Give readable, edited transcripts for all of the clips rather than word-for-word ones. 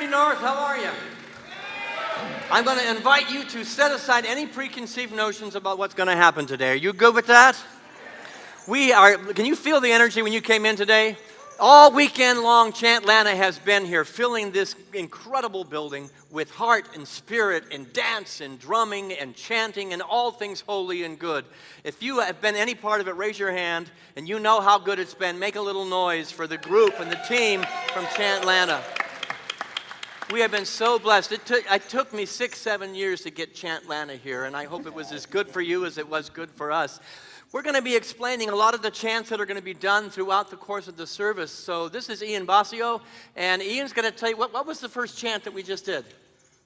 Unity North, how are you? I'm going to invite you to set aside any preconceived notions about what's going to happen today. Are you good with that? Can you feel the energy when you came in today? All weekend long, Chantlanta has been here, filling this incredible building with heart and spirit and dance and drumming and chanting and all things holy and good. If you have been any part of it, raise your hand, and you know how good it's been. Make a little noise for the group and the team from Chantlanta. We have been so blessed. It took me 6-7 years to get Chantlanta here, and I hope it was as good for you as it was good for us. We're going to be explaining a lot of the chants that are going to be done throughout the course of the service. So this is Ian Basio, and Ian's going to tell you, what was the first chant that we just did?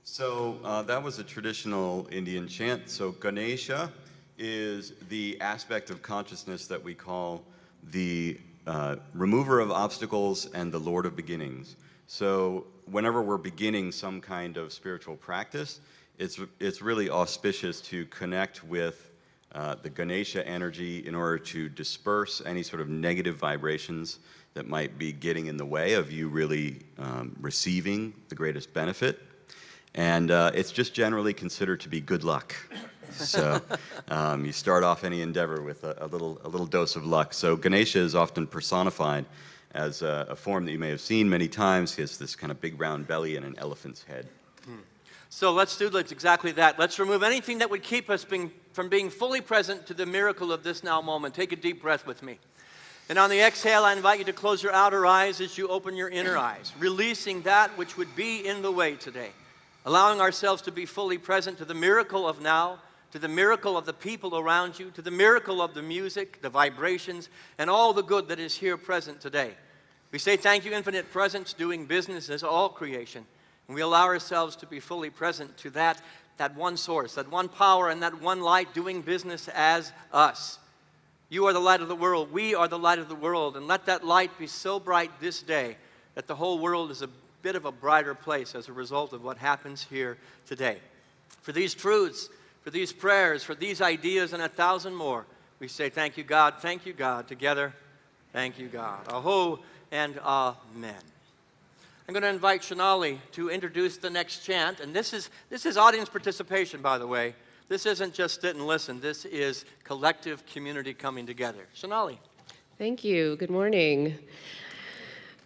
So that was a traditional Indian chant. So Ganesha is the aspect of consciousness that we call the remover of obstacles and the Lord of beginnings. So whenever we're beginning some kind of spiritual practice, it's really auspicious to connect with the Ganesha energy in order to disperse any sort of negative vibrations that might be getting in the way of you really receiving the greatest benefit. And it's just generally considered to be good luck. So you start off any endeavor with a little dose of luck. So Ganesha is often personified as a form that you may have seen many times. He has this kind of big round belly and an elephant's head. So let's do exactly that. Let's remove anything that would keep us from being fully present to the miracle of this now moment. Take a deep breath with me. And on the exhale, I invite you to close your outer eyes as you open your inner eyes, releasing that which would be in the way today, allowing ourselves to be fully present to the miracle of now, to the miracle of the people around you, to the miracle of the music, the vibrations, and all the good that is here present today. We say thank you, infinite presence, doing business as all creation. And we allow ourselves to be fully present to that one source, that one power, and that one light doing business as us. You are the light of the world. We are the light of the world. And let that light be so bright this day that the whole world is a bit of a brighter place as a result of what happens here today. For these truths, for these prayers, for these ideas, and 1,000 more, we say thank you, God. Thank you, God. Together, thank you, God. Aho and amen. I'm going to invite Shonali to introduce the next chant. And this is audience participation, by the way. This isn't just sit and listen. This is collective community coming together. Shonali. Thank you. Good morning.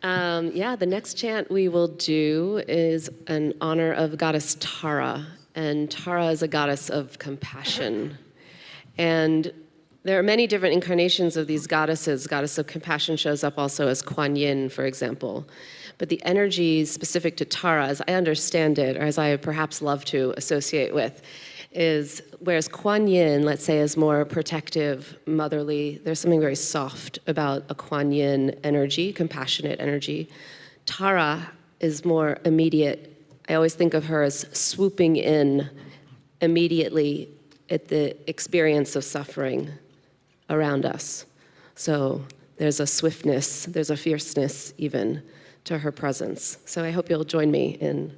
The next chant we will do is in honor of goddess Tara. And Tara is a goddess of compassion. And there are many different incarnations of these goddesses. Goddess of compassion shows up also as Kuan Yin, for example. But the energy specific to Tara, as I understand it, or as I perhaps love to associate with, is whereas Kuan Yin, let's say, is more protective, motherly, there's something very soft about a Kuan Yin energy, compassionate energy. Tara is more immediate. I always think of her as swooping in immediately at the experience of suffering around us. So there's a swiftness, there's a fierceness even to her presence. So I hope you'll join me in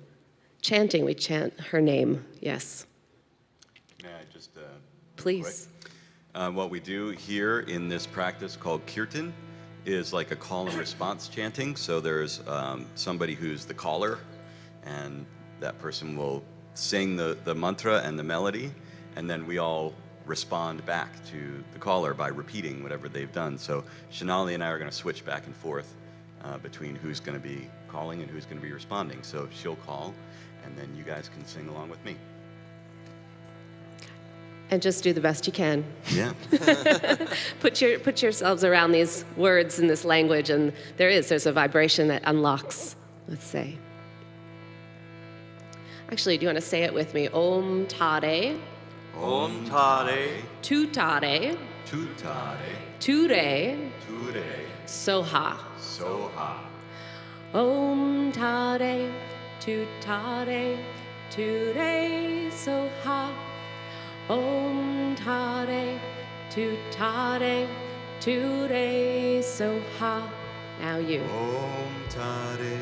chanting. We chant her name, yes. May I just please. What we do here in this practice called kirtan is like a call and response chanting. So there's somebody who's the caller, and that person will sing the mantra and the melody, and then we all respond back to the caller by repeating whatever they've done. So Shonali and I are going to switch back and forth between who's going to be calling and who's going to be responding. So she'll call, and then you guys can sing along with me. And just do the best you can. Yeah. Put yourselves around these words and this language, and there's a vibration that unlocks, let's say. Actually, do you want to say it with me? Om Tare. Om Tare. Tu Tare. Tu Tare. Ture. Ture. Soha. Soha. Om Tare. Tu Tare. Ture. Soha. Om Tare. Tu Tare. Ture. Soha. Now you. Om Tare.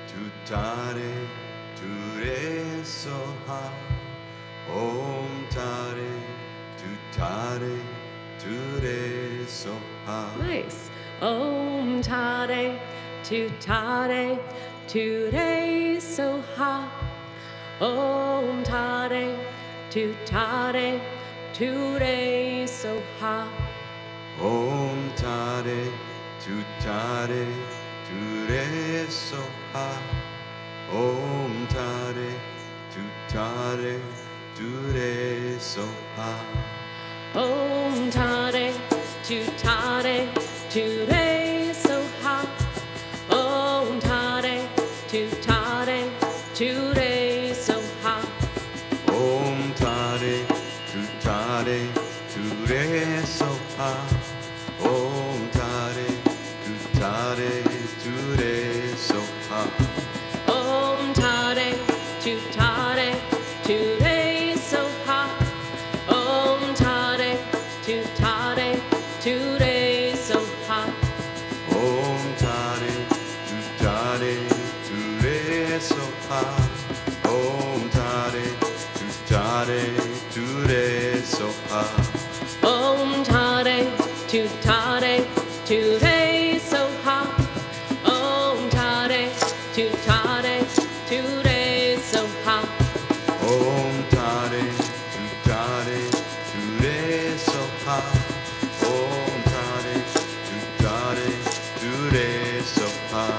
Tu Tare. Ture. Soha. Om Tare. Tu Tare. Ture. Soha. Nice. Om Tare. Tu Tare. today so hot. Om Tare, Tutare, today so hot. Om Tare, Tutare, Ture Soha. Om Tare, Tutare, Ture Soha. Om Tare, Tutare, today so hot. Om Tare, Tutare, today so hot. Om Tare, Tutare, Ture Soha. Om Tare, Tutare, Ture Soha. Om Tare, Tutare, today so hot. Om Tare, Tutare, today so hot. Om Tare, Tutare, Ture Soha. Om Tare, Tutare, Ture Soha. Om Tare, Tutare, today so hot. Om Tare, Tutare, today so hot. Om Tare, Tutare, Ture Soha. Om Tare, Tutare, Ture Soha.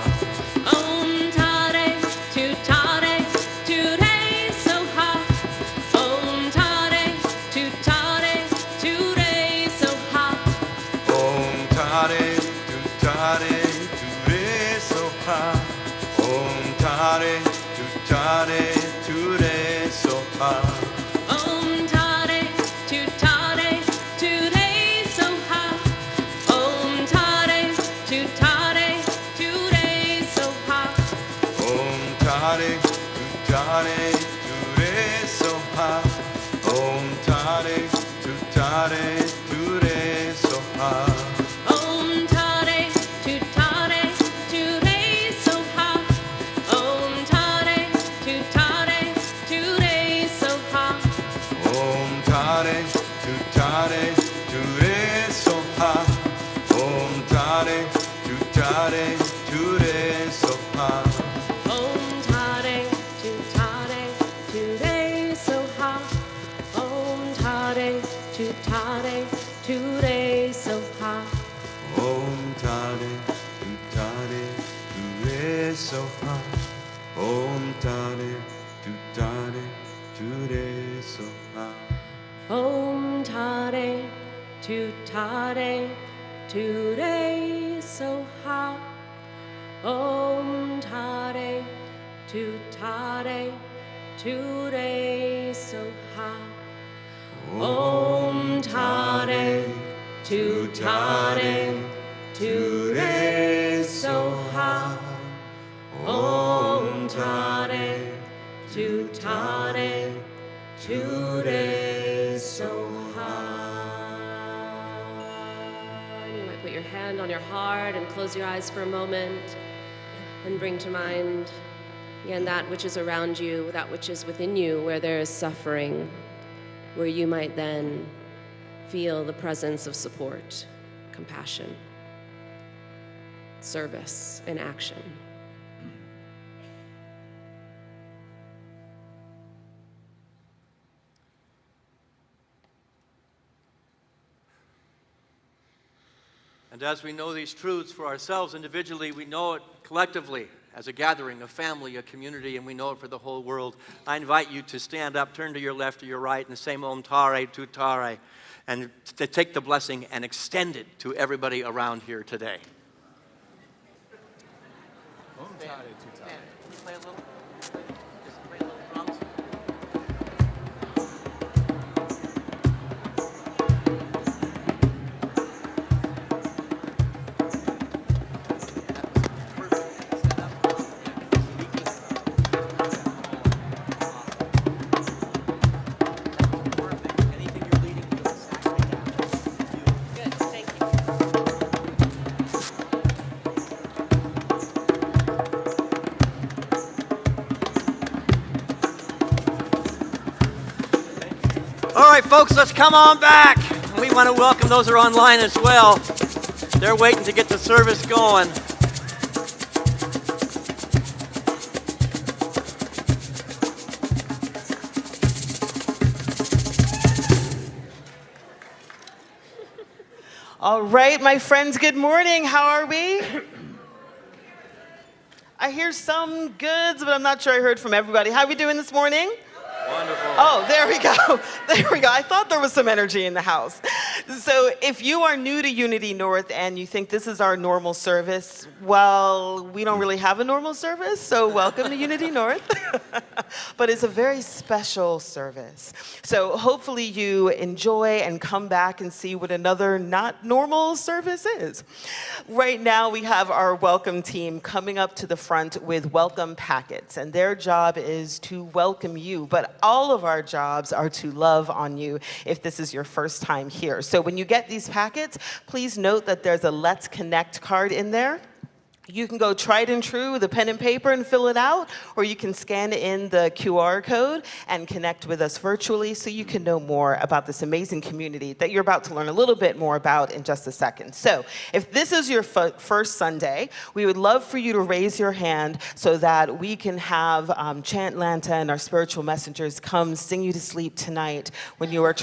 Om Tare, Tutare, today so hot. Om Tare, Tutare, today so hot. Om Tare, Tutare, Ture Soha. Om Tare, Tutare, Ture Soha. Om Tare, Tutare, today so hot. Om Tare, Tutare, today so hot. Om Tare, Tutare, Ture Soha. Om Tare, Tutare, Ture Soha. Om Tare, Tutare, today so hot. Om Tare, Tutare, today so hot. Om Tare, Tutare, Ture Soha. Om Tare, Tutare, Ture Soha. Om Tare, Tutare, today so hot. Om Tare, Tutare, today so hot. Om Tare, Tutare, Ture Soha. Om Tare, Tutare, Ture Soha. Om Tare, Tutare, today so hot. Om Tare, Tutare, today so hot. Om Tare, Tutare, today so hot. Om Tare, Tutare, today so hot. You might put your hand on your heart and close your eyes for a moment and bring to mind again that which is around you, that which is within you, where there is suffering, where you might then feel the presence of support, compassion, service, and action. And as we know these truths for ourselves individually, we know it collectively as a gathering, a family, a community, and we know it for the whole world. I invite you to stand up, turn to your left or your right, and say Om Tare, Tutare, and to take the blessing and extend it to everybody around here today. Om Tare, Tutare. Play a little. Just play a little drums. All right, folks, let's come on back. We want to welcome those who are online as well. They're waiting to get the service going. All right, my friends, good morning. How are we? I hear some goods, but I'm not sure I heard from everybody. How are we doing this morning? Wonderful. Oh, there we go. There we go. I thought there was some energy in the house. So if you are new to Unity North and you think this is our normal service, well, we don't really have a normal service, so welcome to Unity North. But it's a very special service. So hopefully you enjoy and come back and see what another not normal service is. Right now we have our welcome team coming up to the front with welcome packets, and their job is to welcome you, but all of our jobs are to love on you if this is your first time here. So when you get these packets, please note that there's a Let's Connect card in there. You can go tried and true with a pen and paper and fill it out, or you can scan in the QR code and connect with us virtually so you can know more about this amazing community that you're about to learn a little bit more about in just a second. So if this is your first Sunday, we would love for you to raise your hand so that we can have Chant Lanta and our spiritual messengers come sing you to sleep tonight when you are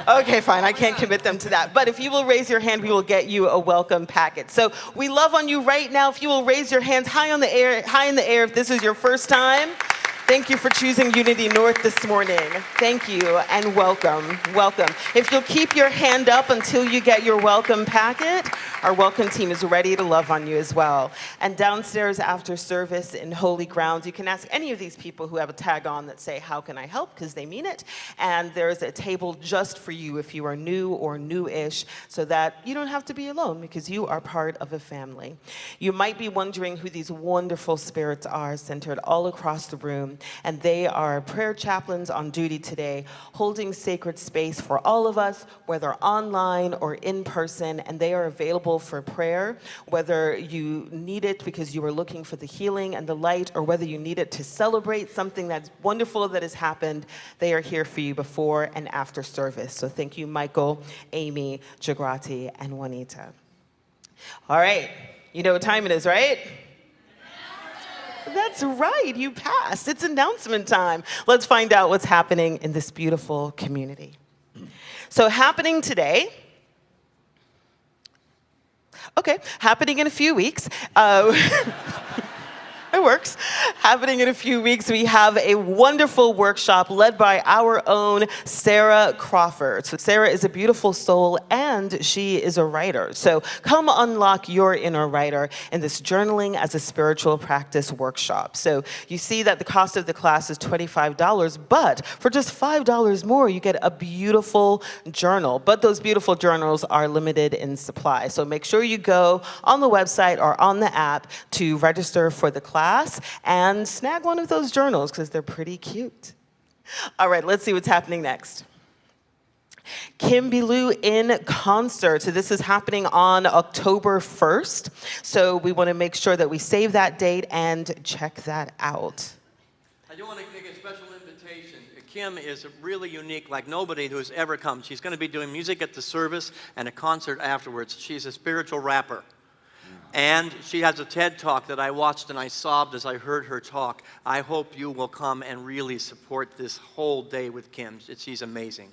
Okay, fine, I can't commit them to that. But if you will raise your hand, we will get you a welcome packet. So we love on you right now. If you will raise your hands high in the air if this is your first time. Thank you for choosing Unity North this morning. Thank you and welcome, welcome. If you'll keep your hand up until you get your welcome packet, our welcome team is ready to love on you as well. And downstairs after service in Holy Grounds, you can ask any of these people who have a tag on that say, how can I help? Because they mean it. And there's a table just for you if you are new or new-ish, so that you don't have to be alone because you are part of a family. You might be wondering who these wonderful spirits are centered all across the room. And they are prayer chaplains on duty today, holding sacred space for all of us, whether online or in person, and they are available for prayer, whether you need it because you are looking for the healing and the light, or whether you need it to celebrate something that's wonderful that has happened. They are here for you before and after service. So thank you, Michael, Amy, Jagrati, and Juanita. All right, you know what time it is, right? That's right, you passed. It's announcement time. Let's find out what's happening in this beautiful community. So happening today, happening in a few weeks. It works. Happening in a few weeks, we have a wonderful workshop led by our own Sarah Crawford. So Sarah is a beautiful soul and she is a writer. So come unlock your inner writer in this journaling as a spiritual practice workshop. So you see that the cost of the class is $25, but for just $5 more, you get a beautiful journal. But those beautiful journals are limited in supply. So make sure you go on the website or on the app to register for the class and snag one of those journals because they're pretty cute. All right, let's see what's happening next. Kim Bilou in concert. So this is happening on October 1st. So we want to make sure that we save that date and check that out. I do want to make a special invitation. Kim is really unique, like nobody who has ever come. She's going to be doing music at the service and a concert afterwards. She's a spiritual rapper. And she has a TED Talk that I watched and I sobbed as I heard her talk. I hope you will come and really support this whole day with Kim. She's amazing.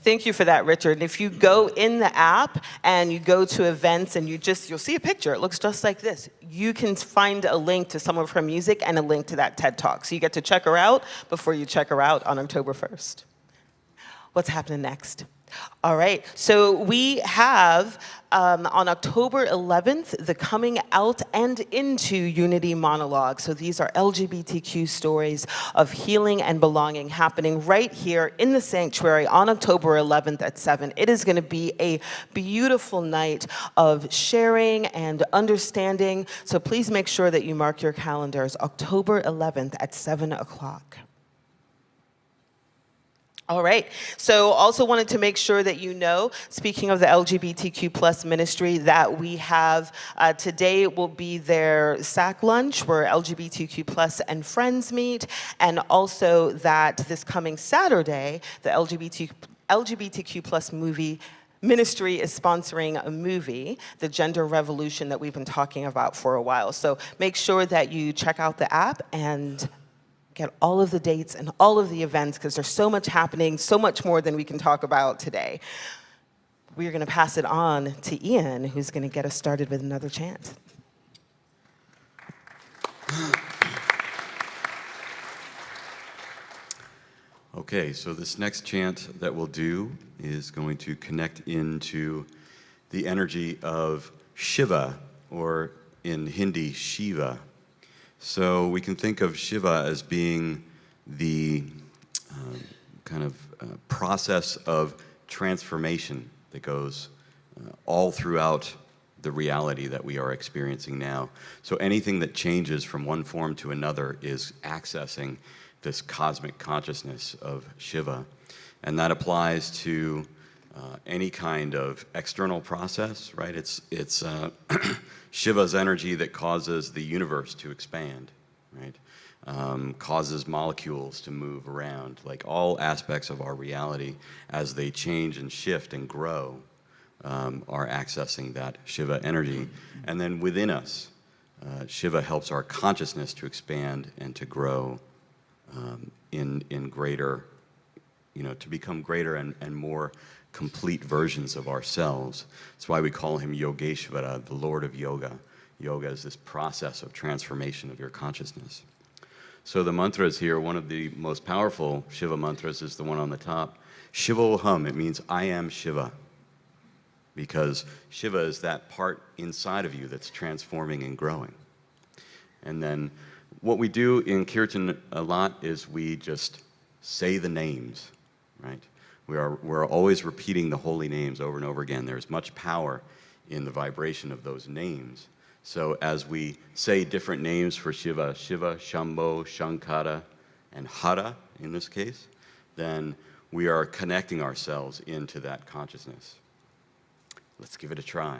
Thank you for that, Richard. And if you go in the app and you go to events and you'll see a picture. It looks just like this. You can find a link to some of her music and a link to that TED Talk. So you get to check her out before you check her out on October 1st. What's happening next? All right, so we have on October 11th, the Coming Out and Into Unity monologue. So these are LGBTQ stories of healing and belonging happening right here in the sanctuary on October 11th at 7. It is going to be a beautiful night of sharing and understanding. So please make sure that you mark your calendars, October 11th at 7 o'clock. All right, so also wanted to make sure that you know, speaking of the LGBTQ plus ministry, that we have, today will be their SAC lunch where LGBTQ plus and friends meet, and also that this coming Saturday, the LGBTQ plus ministry is sponsoring a movie, The Gender Revolution, that we've been talking about for a while. So make sure that you check out the app and get all of the dates and all of the events because there's so much happening, so much more than we can talk about today. we are going to pass it on to Ian, who's going to get us started with another chant. Okay, so this next chant that we'll do is going to connect into the energy of Shiva, or in Hindi, Shiva. So we can think of Shiva as being the process of transformation that goes all throughout the reality that we are experiencing now. So anything that changes from one form to another is accessing this cosmic consciousness of Shiva. And that applies to any kind of external process, right? It's Shiva's energy that causes the universe to expand, right? Causes molecules to move around. Like all aspects of our reality, as they change and shift and grow, are accessing that Shiva energy. And then within us, Shiva helps our consciousness to expand and to grow in greater, to become greater and more complete versions of ourselves. That's why we call him Yogeshvara, the Lord of Yoga. Yoga is this process of transformation of your consciousness. So the mantras here, one of the most powerful Shiva mantras is the one on the top. Shivoham, it means I am Shiva. Because Shiva is that part inside of you that's transforming and growing. And then what we do in Kirtan a lot is we just say the names, right? We're always repeating the holy names over and over again. There's much power in the vibration of those names. So as we say different names for Shiva, Shiva, Shambho, Shankara, and Hara in this case, then we are connecting ourselves into that consciousness. Let's give it a try.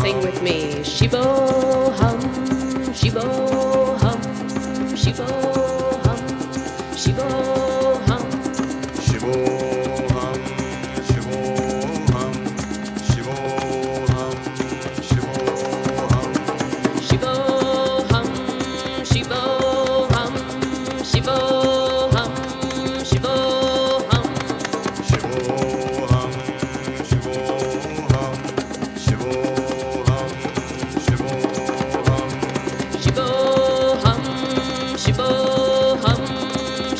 Sing with me. Shivoham, Shivoham, Shivoham, Shivoham. Shivoham, Shivoham, Shivoham, Shivoham. Shivoham, Shivoham, Shivoham, Shivoham. Shivoham, Shivoham, Shivoham, Shivoham. Shivoham, Shivoham,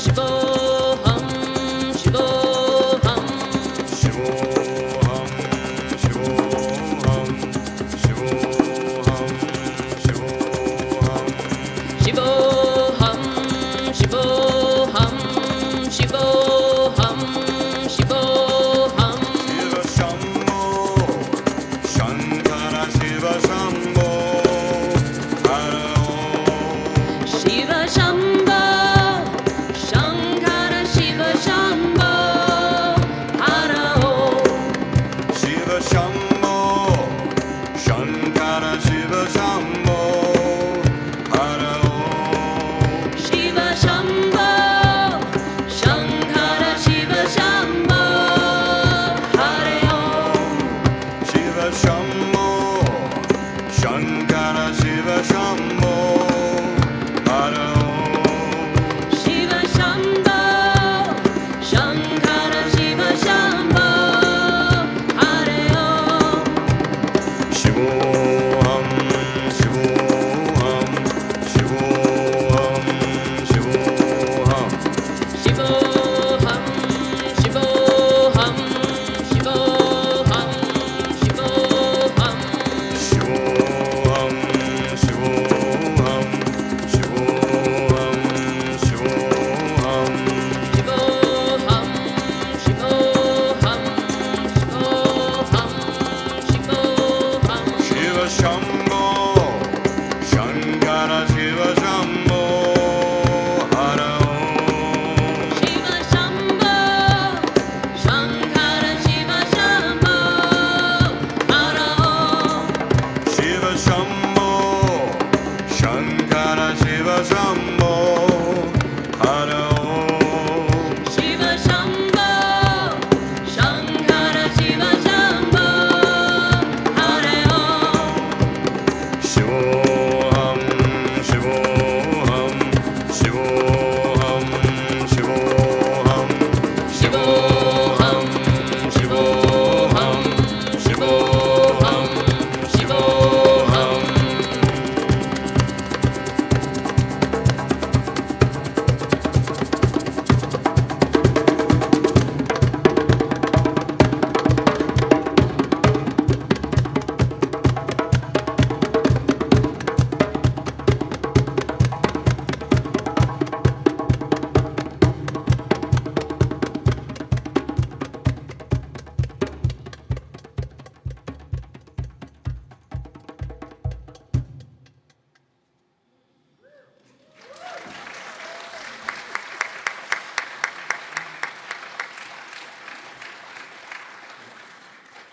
Shivoham, Shivoham.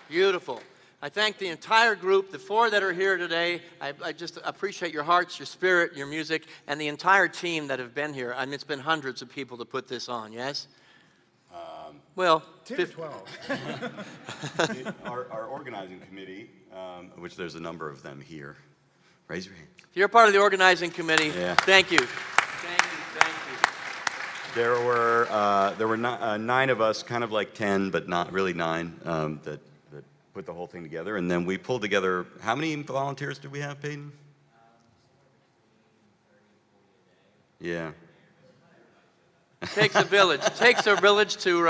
Beautiful. I thank the entire group, the 4 that are here today. I just appreciate your hearts, your spirit, your music, and the entire team that have been here. I mean, it's been hundreds of people to put this on, yes? Well, 10 to 12. Our organizing committee, which there's a number of them here. Raise your hand. you're part of the organizing committee. Yeah. Thank you. Thank you. Thank you. There were 9 of us, kind of like 10, but not really 9, that put the whole thing together. And then we pulled together, how many volunteers did we have, Peyton? Yeah. It takes a village. It takes a village to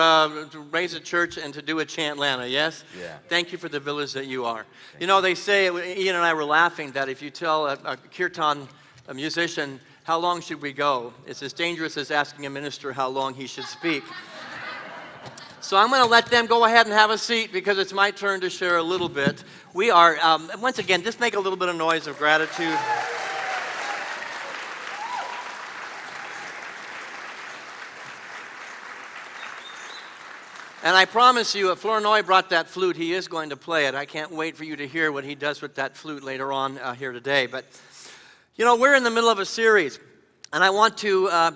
raise a church and to do a chant Lana, yes? Yeah. Thank you for the village that you are. You know, they say, Ian and I were laughing, that if you tell a kirtan, a musician, how long should we go? It's as dangerous as asking a minister how long he should speak. So I'm going to let them go ahead and have a seat because it's my turn to share a little bit. We are, once again, just make a little bit of noise of gratitude. And I promise you, if Flournoy brought that flute, he is going to play it. I can't wait for you to hear what he does with that flute later on here today. But, you know, we're in the middle of a series, and I want to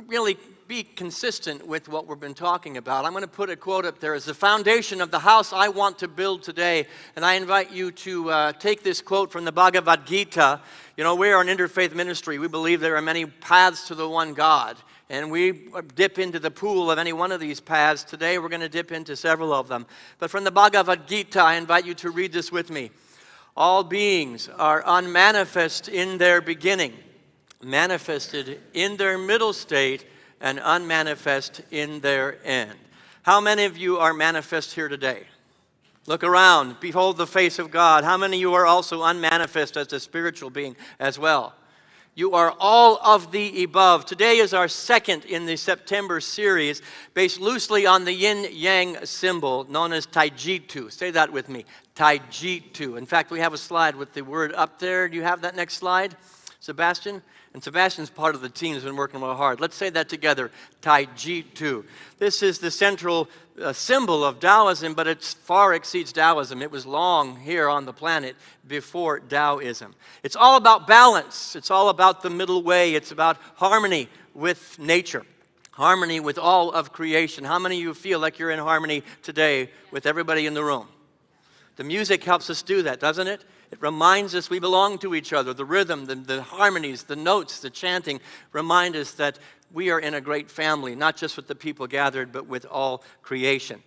really be consistent with what we've been talking about. I'm going to put a quote up there as the foundation of the house I want to build today. And I invite you to take this quote from the Bhagavad Gita. You know, we are an interfaith ministry. We believe there are many paths to the one God. And we dip into the pool of any one of these paths. Today we're going to dip into several of them. But from the Bhagavad Gita, I invite you to read this with me. All beings are unmanifest in their beginning, manifested in their middle state, and unmanifest in their end. How many of you are manifest here today? Look around, behold the face of God. How many of you are also unmanifest as a spiritual being as well? You are all of the above. Today is our second in the September series, based loosely on the yin-yang symbol known as Taijitu. Say that with me, Taijitu. In fact, we have a slide with the word up there. Do you have that next slide, Sebastian? And Sebastian's part of the team, has been working real hard. Let's say that together, Taijitu. This is the central symbol of Taoism, but it far exceeds Taoism. It was long here on the planet before Taoism. It's all about balance. It's all about the middle way. It's about harmony with nature, harmony with all of creation. How many of you feel like you're in harmony today with everybody in the room? The music helps us do that, doesn't it? It reminds us we belong to each other. The rhythm, the harmonies, the notes, the chanting remind us that we are in a great family, not just with the people gathered, but with all creation.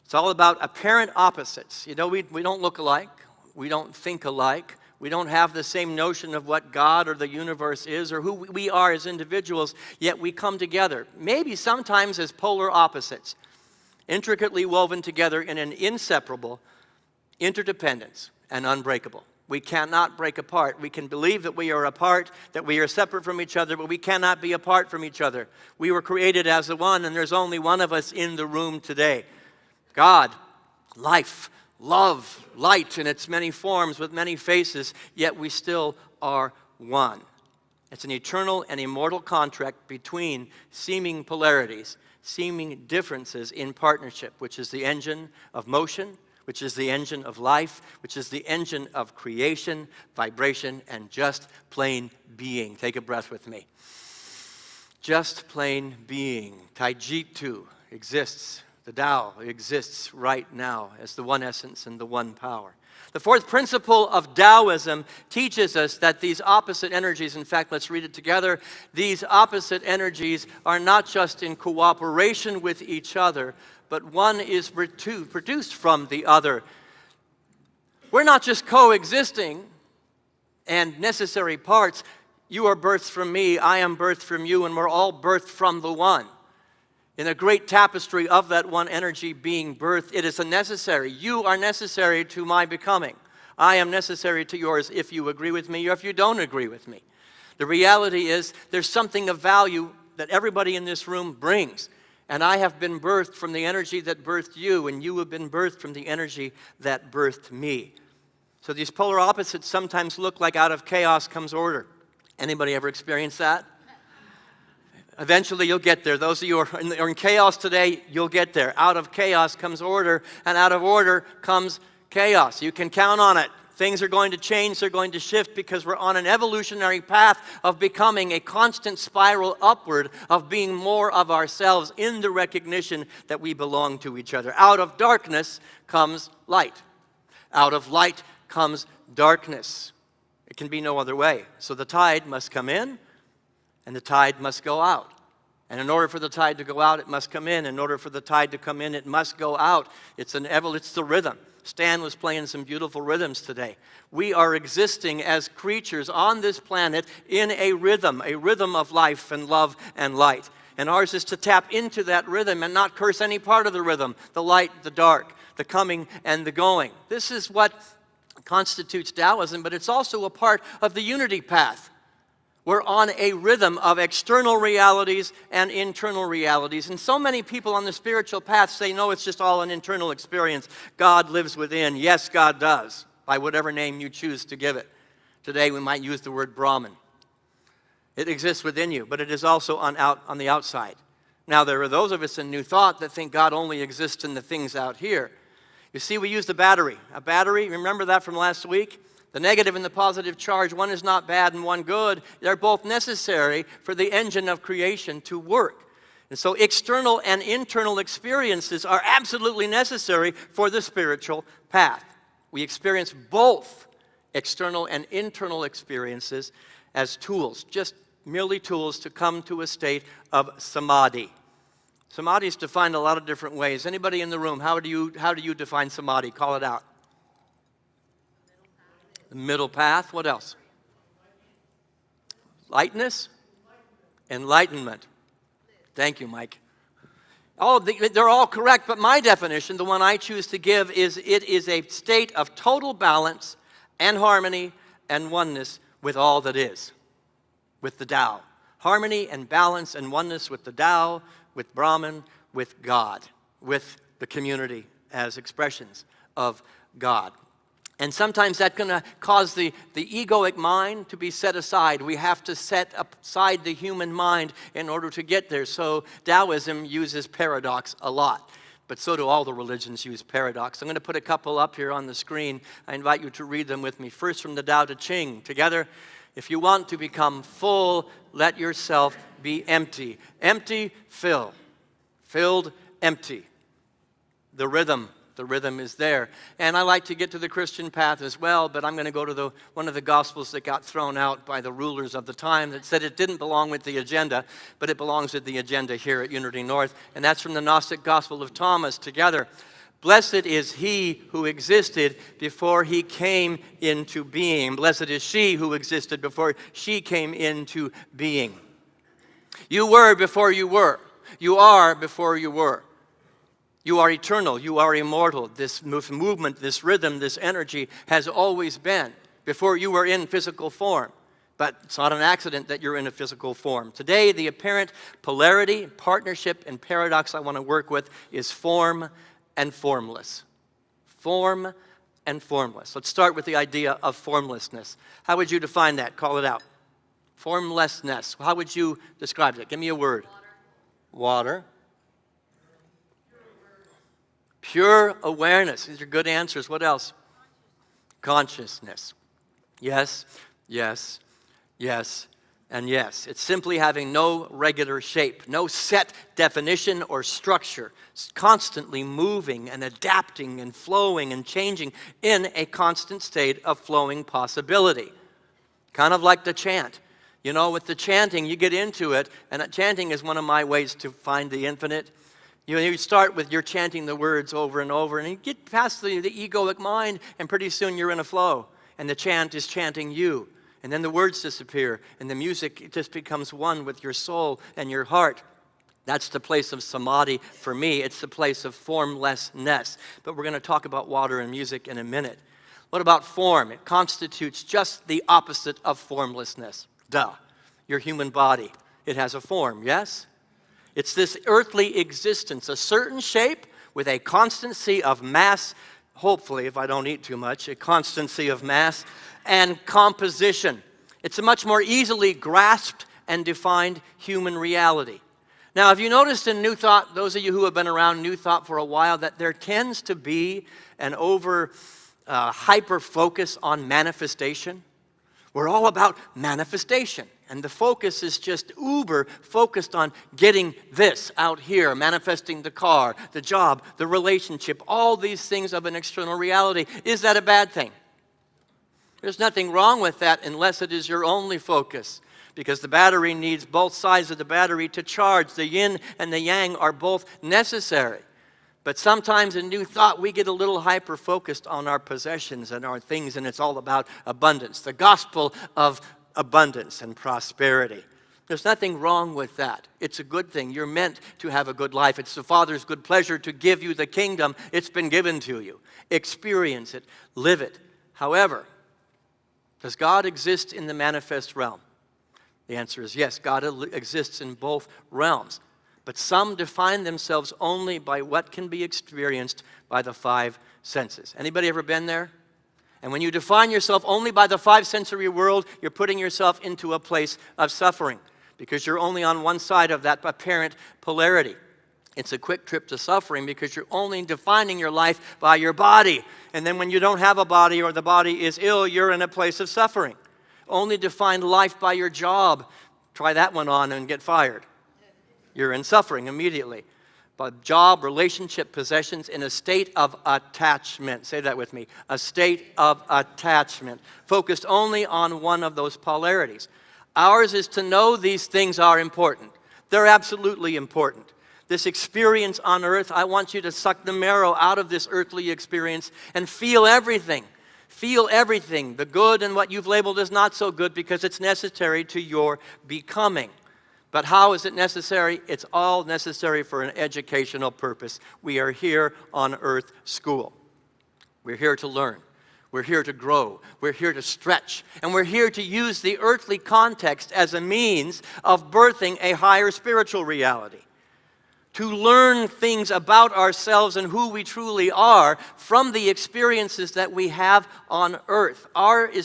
It's all about apparent opposites. You know, we don't look alike. We don't think alike. We don't have the same notion of what God or the universe is or who we are as individuals, yet we come together, maybe sometimes as polar opposites, intricately woven together in an inseparable interdependence and unbreakable. We cannot break apart. We can believe that we are apart, that we are separate from each other, but we cannot be apart from each other. We were created as the one, and there's only one of us in the room today. God, life, love, light in its many forms with many faces, yet we still are one. It's an eternal and immortal contract between seeming polarities, seeming differences in partnership, which is the engine of motion, which is the engine of life, which is the engine of creation, vibration, and just plain being. Take a breath with me. Just plain being. Taijitu exists. The Tao exists right now as the one essence and the one power. The fourth principle of Taoism teaches us that these opposite energies, in fact, let's read it together, these opposite energies are not just in cooperation with each other, but one is produced from the other. We're not just coexisting and necessary parts. You are birthed from me, I am birthed from you, and we're all birthed from the one. In a great tapestry of that one energy being birthed, it is a necessary. You are necessary to my becoming. I am necessary to yours if you agree with me or if you don't agree with me. The reality is there's something of value that everybody in this room brings. And I have been birthed from the energy that birthed you, and you have been birthed from the energy that birthed me. So these polar opposites sometimes look like out of chaos comes order. Anybody ever experienced that? Eventually you'll get there. Those of you who are in chaos today, you'll get there. Out of chaos comes order, and out of order comes chaos. You can count on it. Things are going to change, they're going to shift, because we're on an evolutionary path of becoming a constant spiral upward, of being more of ourselves in the recognition that we belong to each other. Out of darkness comes light. Out of light comes darkness. It can be no other way. So the tide must come in, and the tide must go out. And in order for the tide to go out, it must come in. In order for the tide to come in, it must go out. It's the rhythm. Stan was playing some beautiful rhythms today. We are existing as creatures on this planet in a rhythm of life and love and light. And ours is to tap into that rhythm and not curse any part of the rhythm, the light, the dark, the coming and the going. This is what constitutes Taoism, but it's also a part of the unity path. We're on a rhythm of external realities and internal realities. And so many people on the spiritual path say, no, it's just all an internal experience. God lives within. Yes, God does, by whatever name you choose to give it. Today we might use the word Brahman. It exists within you, but it is also on the outside. Now, there are those of us in New Thought that think God only exists in the things out here. You see, we use the battery. A battery, remember that from last week? The negative and the positive charge, one is not bad and one good. They're both necessary for the engine of creation to work. And so external and internal experiences are absolutely necessary for the spiritual path. We experience both external and internal experiences as tools, just merely tools to come to a state of samadhi. Samadhi is defined a lot of different ways. Anybody in the room, how do you define samadhi? Call it out. The middle path. What else? Lightness? Enlightenment. Thank you, Mike. They're all correct, but my definition, the one I choose to give, is it is a state of total balance and harmony and oneness with all that is, with the Tao. Harmony and balance and oneness with the Tao, with Brahman, with God, with the community as expressions of God. And sometimes that's going to cause the egoic mind to be set aside. We have to set aside the human mind in order to get there. So Taoism uses paradox a lot, but so do all the religions use paradox. I'm going to put a couple up here on the screen. I invite you to read them with me. First, from the Tao Te Ching. Together, if you want to become full, let yourself be empty. Empty, fill. Filled, empty. The rhythm is there. And I like to get to the Christian path as well, but I'm going to go to one of the Gospels that got thrown out by the rulers of the time that said it didn't belong with the agenda, but it belongs with the agenda here at Unity North. And that's from the Gnostic Gospel of Thomas. Together, blessed is he who existed before he came into being. Blessed is she who existed before she came into being. You were before you were. You are before you were. You are eternal. You are immortal. This movement, this rhythm, this energy has always been before you were in physical form. But it's not an accident that you're in a physical form. Today, the apparent polarity, partnership, and paradox I want to work with is form and formless. Form and formless. Let's start with the idea of formlessness. How would you define that? Call it out. Formlessness. How would you describe it? Give me a word. Water. Pure awareness. These are good answers. What else? Consciousness. Yes, yes, yes, and yes. It's simply having no regular shape, no set definition or structure. It's constantly moving and adapting and flowing and changing in a constant state of flowing possibility. Kind of like the chant. You know, with the chanting, you get into it, and chanting is one of my ways to find the infinite. You start with you're chanting the words over and over, and you get past the egoic mind, and pretty soon you're in a flow, and the chant is chanting you. And then the words disappear, and the music just becomes one with your soul and your heart. That's the place of samadhi for me. It's the place of formlessness. But we're going to talk about water and music in a minute. What about form? It constitutes just the opposite of formlessness. Duh. Your human body. It has a form, yes? It's this earthly existence, a certain shape with a constancy of mass, hopefully, if I don't eat too much, a constancy of mass and composition. It's a much more easily grasped and defined human reality. Now, have you noticed in New Thought, those of you who have been around New Thought for a while, that there tends to be an hyper focus on manifestation? We're all about manifestation. And the focus is just uber focused on getting this out here, manifesting the car, the job, the relationship, all these things of an external reality. Is that a bad thing? There's nothing wrong with that unless it is your only focus. Because the battery needs both sides of the battery to charge. The yin and the yang are both necessary. But sometimes in New Thought, we get a little hyper-focused on our possessions and our things, and it's all about abundance. The gospel of abundance and prosperity. There's nothing wrong with that. It's a good thing. You're meant to have a good life. It's the Father's good pleasure to give you the kingdom. It's been given to you. Experience it. Live it. However, does God exist in the manifest realm? The answer is yes, God exists in both realms. But some define themselves only by what can be experienced by the five senses. Anybody ever been there? And when you define yourself only by the five sensory world, you're putting yourself into a place of suffering because you're only on one side of that apparent polarity. It's a quick trip to suffering because you're only defining your life by your body. And then when you don't have a body or the body is ill, you're in a place of suffering. Only define life by your job. Try that one on and get fired. You're in suffering immediately. But job, relationship, possessions, in a state of attachment. Say that with me. A state of attachment. Focused only on one of those polarities. Ours is to know these things are important. They're absolutely important. This experience on earth, I want you to suck the marrow out of this earthly experience and feel everything. Feel everything, the good and what you've labeled as not so good, because it's necessary to your becoming. But how is it necessary? It's all necessary for an educational purpose. We are here on earth school. We're here to learn. We're here to grow. We're here to stretch. And we're here to use the earthly context as a means of birthing a higher spiritual reality. To learn things about ourselves and who we truly are from the experiences that we have on earth. Ours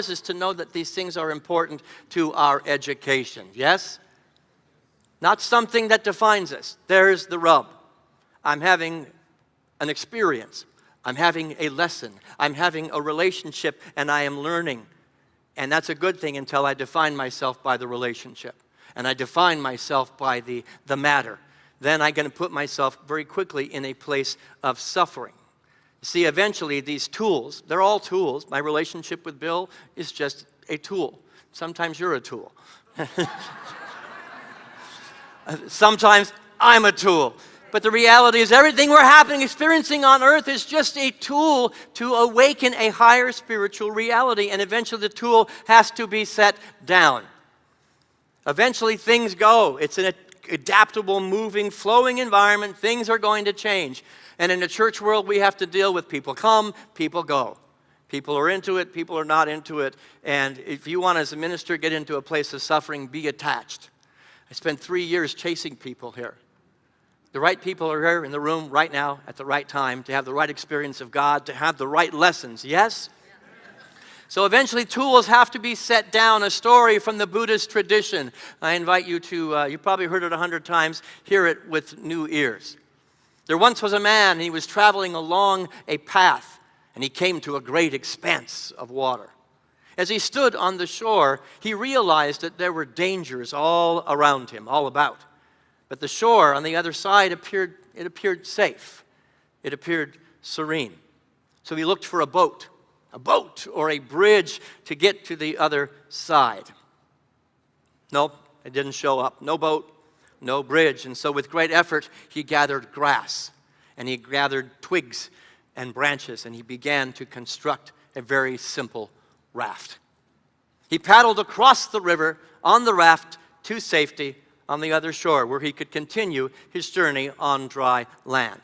is to know that these things are important to our education. Yes? Not something that defines us. There's the rub. I'm having an experience. I'm having a lesson. I'm having a relationship, and I am learning. And that's a good thing until I define myself by the relationship. And I define myself by the matter. Then I'm going to put myself very quickly in a place of suffering. See, eventually these tools, they're all tools. My relationship with Bill is just a tool. Sometimes you're a tool. Sometimes I'm a tool. But the reality is everything we're experiencing on earth is just a tool to awaken a higher spiritual reality. And eventually the tool has to be set down. Eventually things go. It's an adaptable, moving, flowing environment. Things are going to change. And in the church world, we have to deal with people come, people go. People are into it, people are not into it. And if you want, as a minister, get into a place of suffering, be attached. I spent 3 years chasing people here. The right people are here in the room right now at the right time to have the right experience of God, to have the right lessons. Yes? So eventually tools have to be set down. A story from the Buddhist tradition. I invite you to, you probably heard it 100 times, hear it with new ears. There once was a man, and he was traveling along a path, and he came to a great expanse of water. As he stood on the shore, he realized that there were dangers all around him, all about. But the shore on the other side appeared safe. It appeared serene. So he looked for a boat or a bridge to get to the other side. Nope, it didn't show up. No boat, no bridge. And so with great effort, he gathered grass, and he gathered twigs and branches, and he began to construct a very simple raft. He paddled across the river on the raft to safety on the other shore, where he could continue his journey on dry land.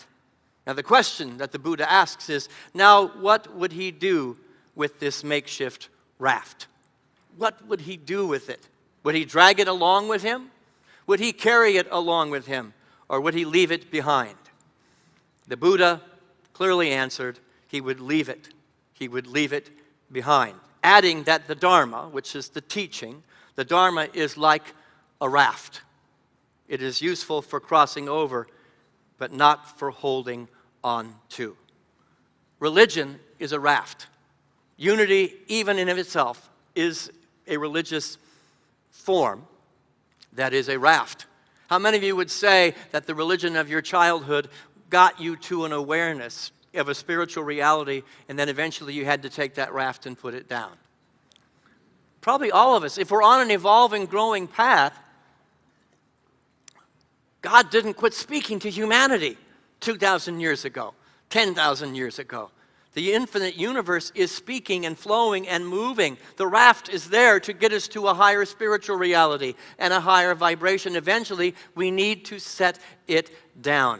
Now the question that the Buddha asks is, now what would he do with this makeshift raft? What would he do with it? Would he drag it along with him? Would he carry it along with him? Or would he leave it behind? The Buddha clearly answered, he would leave it. He would leave it behind. Adding that the Dharma, which is the teaching, the Dharma is like a raft. It is useful for crossing over, but not for holding on to. Religion is a raft. Unity, even in of itself, is a religious form that is a raft. How many of you would say that the religion of your childhood got you to an awareness of a spiritual reality, and then eventually you had to take that raft and put it down? Probably all of us. If we're on an evolving, growing path, God didn't quit speaking to humanity 2,000 years ago, 10,000 years ago. The infinite universe is speaking and flowing and moving. The raft is there to get us to a higher spiritual reality and a higher vibration. Eventually, we need to set it down.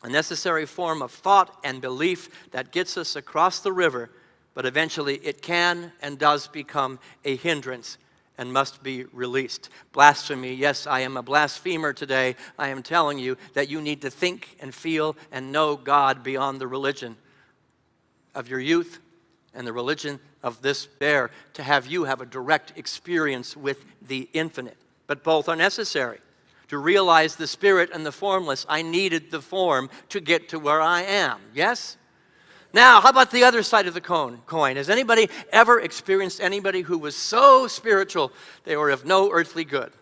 A necessary form of thought and belief that gets us across the river, but eventually it can and does become a hindrance and must be released. Blasphemy, yes, I am a blasphemer today. I am telling you that you need to think and feel and know God beyond the religion of your youth and the religion of this bear, to have you have a direct experience with the infinite. But both are necessary. To realize the spirit and the formless, I needed the form to get to where I am. Yes? Now, how about the other side of the coin? Has anybody ever experienced anybody who was so spiritual they were of no earthly good?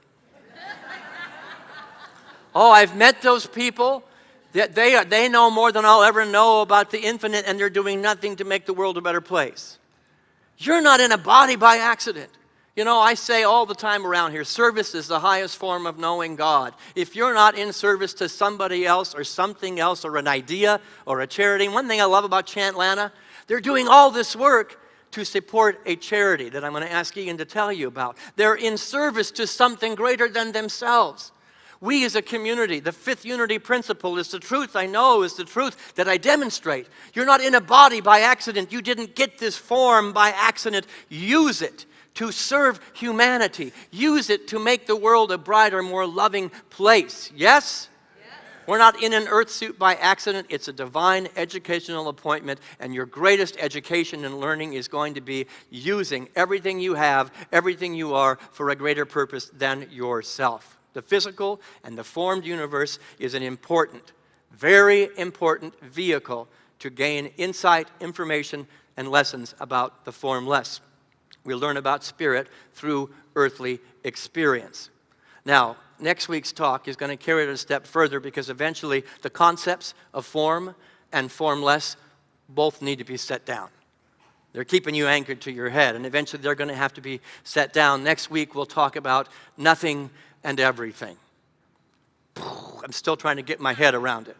Oh, I've met those people. They know more than I'll ever know about the infinite, and they're doing nothing to make the world a better place. You're not in a body by accident. You know, I say all the time around here, service is the highest form of knowing God. If you're not in service to somebody else or something else or an idea or a charity, one thing I love about Chantlana, they're doing all this work to support a charity that I'm going to ask Ian to tell you about. They're in service to something greater than themselves. We as a community, the fifth unity principle is the truth I know, is the truth that I demonstrate. You're not in a body by accident. You didn't get this form by accident. Use it to serve humanity. Use it to make the world a brighter, more loving place. Yes? We're not in an earth suit by accident. It's a divine educational appointment, and your greatest education and learning is going to be using everything you have, everything you are, for a greater purpose than yourself. The physical and the formed universe is an important, very important vehicle to gain insight, information, and lessons about the formless. We learn about spirit through earthly experience. Now, next week's talk is going to carry it a step further, because eventually the concepts of form and formless both need to be set down. They're keeping you anchored to your head, and eventually they're going to have to be set down. Next week we'll talk about nothing and everything. I'm still trying to get my head around it.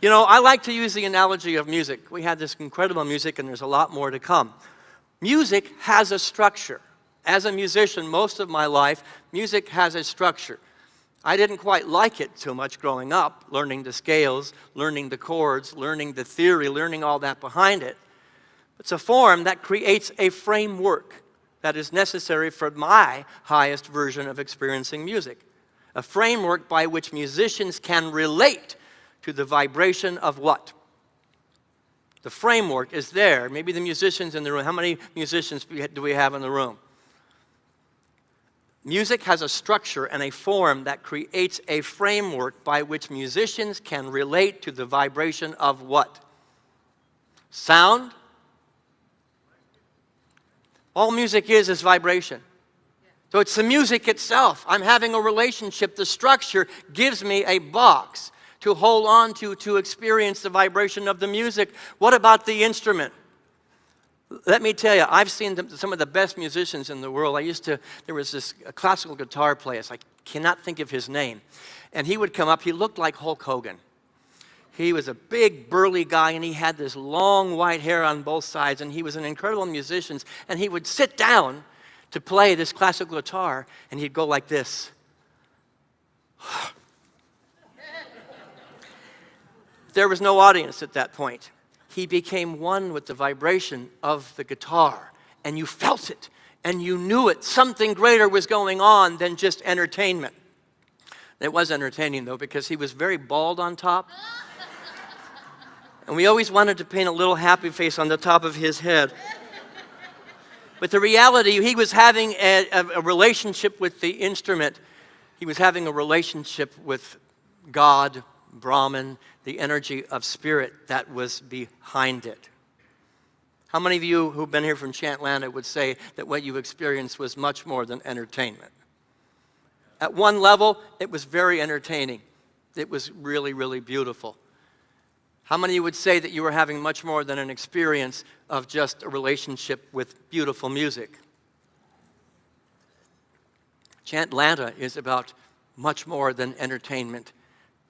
You know, I like to use the analogy of music. We had this incredible music, and there's a lot more to come. Music has a structure. As a musician, most of my life, music has a structure. I didn't quite like it so much growing up, learning the scales, learning the chords, learning the theory, learning all that behind it. It's a form that creates a framework that is necessary for my highest version of experiencing music. A framework by which musicians can relate to the vibration of what? The framework is there. Maybe the musicians in the room. How many musicians do we have in the room? Music has a structure and a form that creates a framework by which musicians can relate to the vibration of what? Sound? All music is vibration. So it's the music itself. I'm having a relationship. The structure gives me a box to hold on to experience the vibration of the music. What about the instrument? Let me tell you, I've seen some of the best musicians in the world. There was this classical guitar player, I cannot think of his name, and he would come up, he looked like Hulk Hogan. He was a big, burly guy, and he had this long white hair on both sides, and he was an incredible musician, and he would sit down to play this classical guitar, and he'd go like this. There was no audience at that point. He became one with the vibration of the guitar, and you felt it, and you knew it. Something greater was going on than just entertainment. It was entertaining, though, because he was very bald on top. And we always wanted to paint a little happy face on the top of his head. But the reality, he was having a relationship with the instrument He was having a relationship with God, Brahman, the energy of spirit that was behind it. How many of you who've been here from Chantlanta would say that what you experienced was much more than entertainment? At one level, it was very entertaining. It was really, really beautiful. How many of you would say that you were having much more than an experience of just a relationship with beautiful music? Chantlanta is about much more than entertainment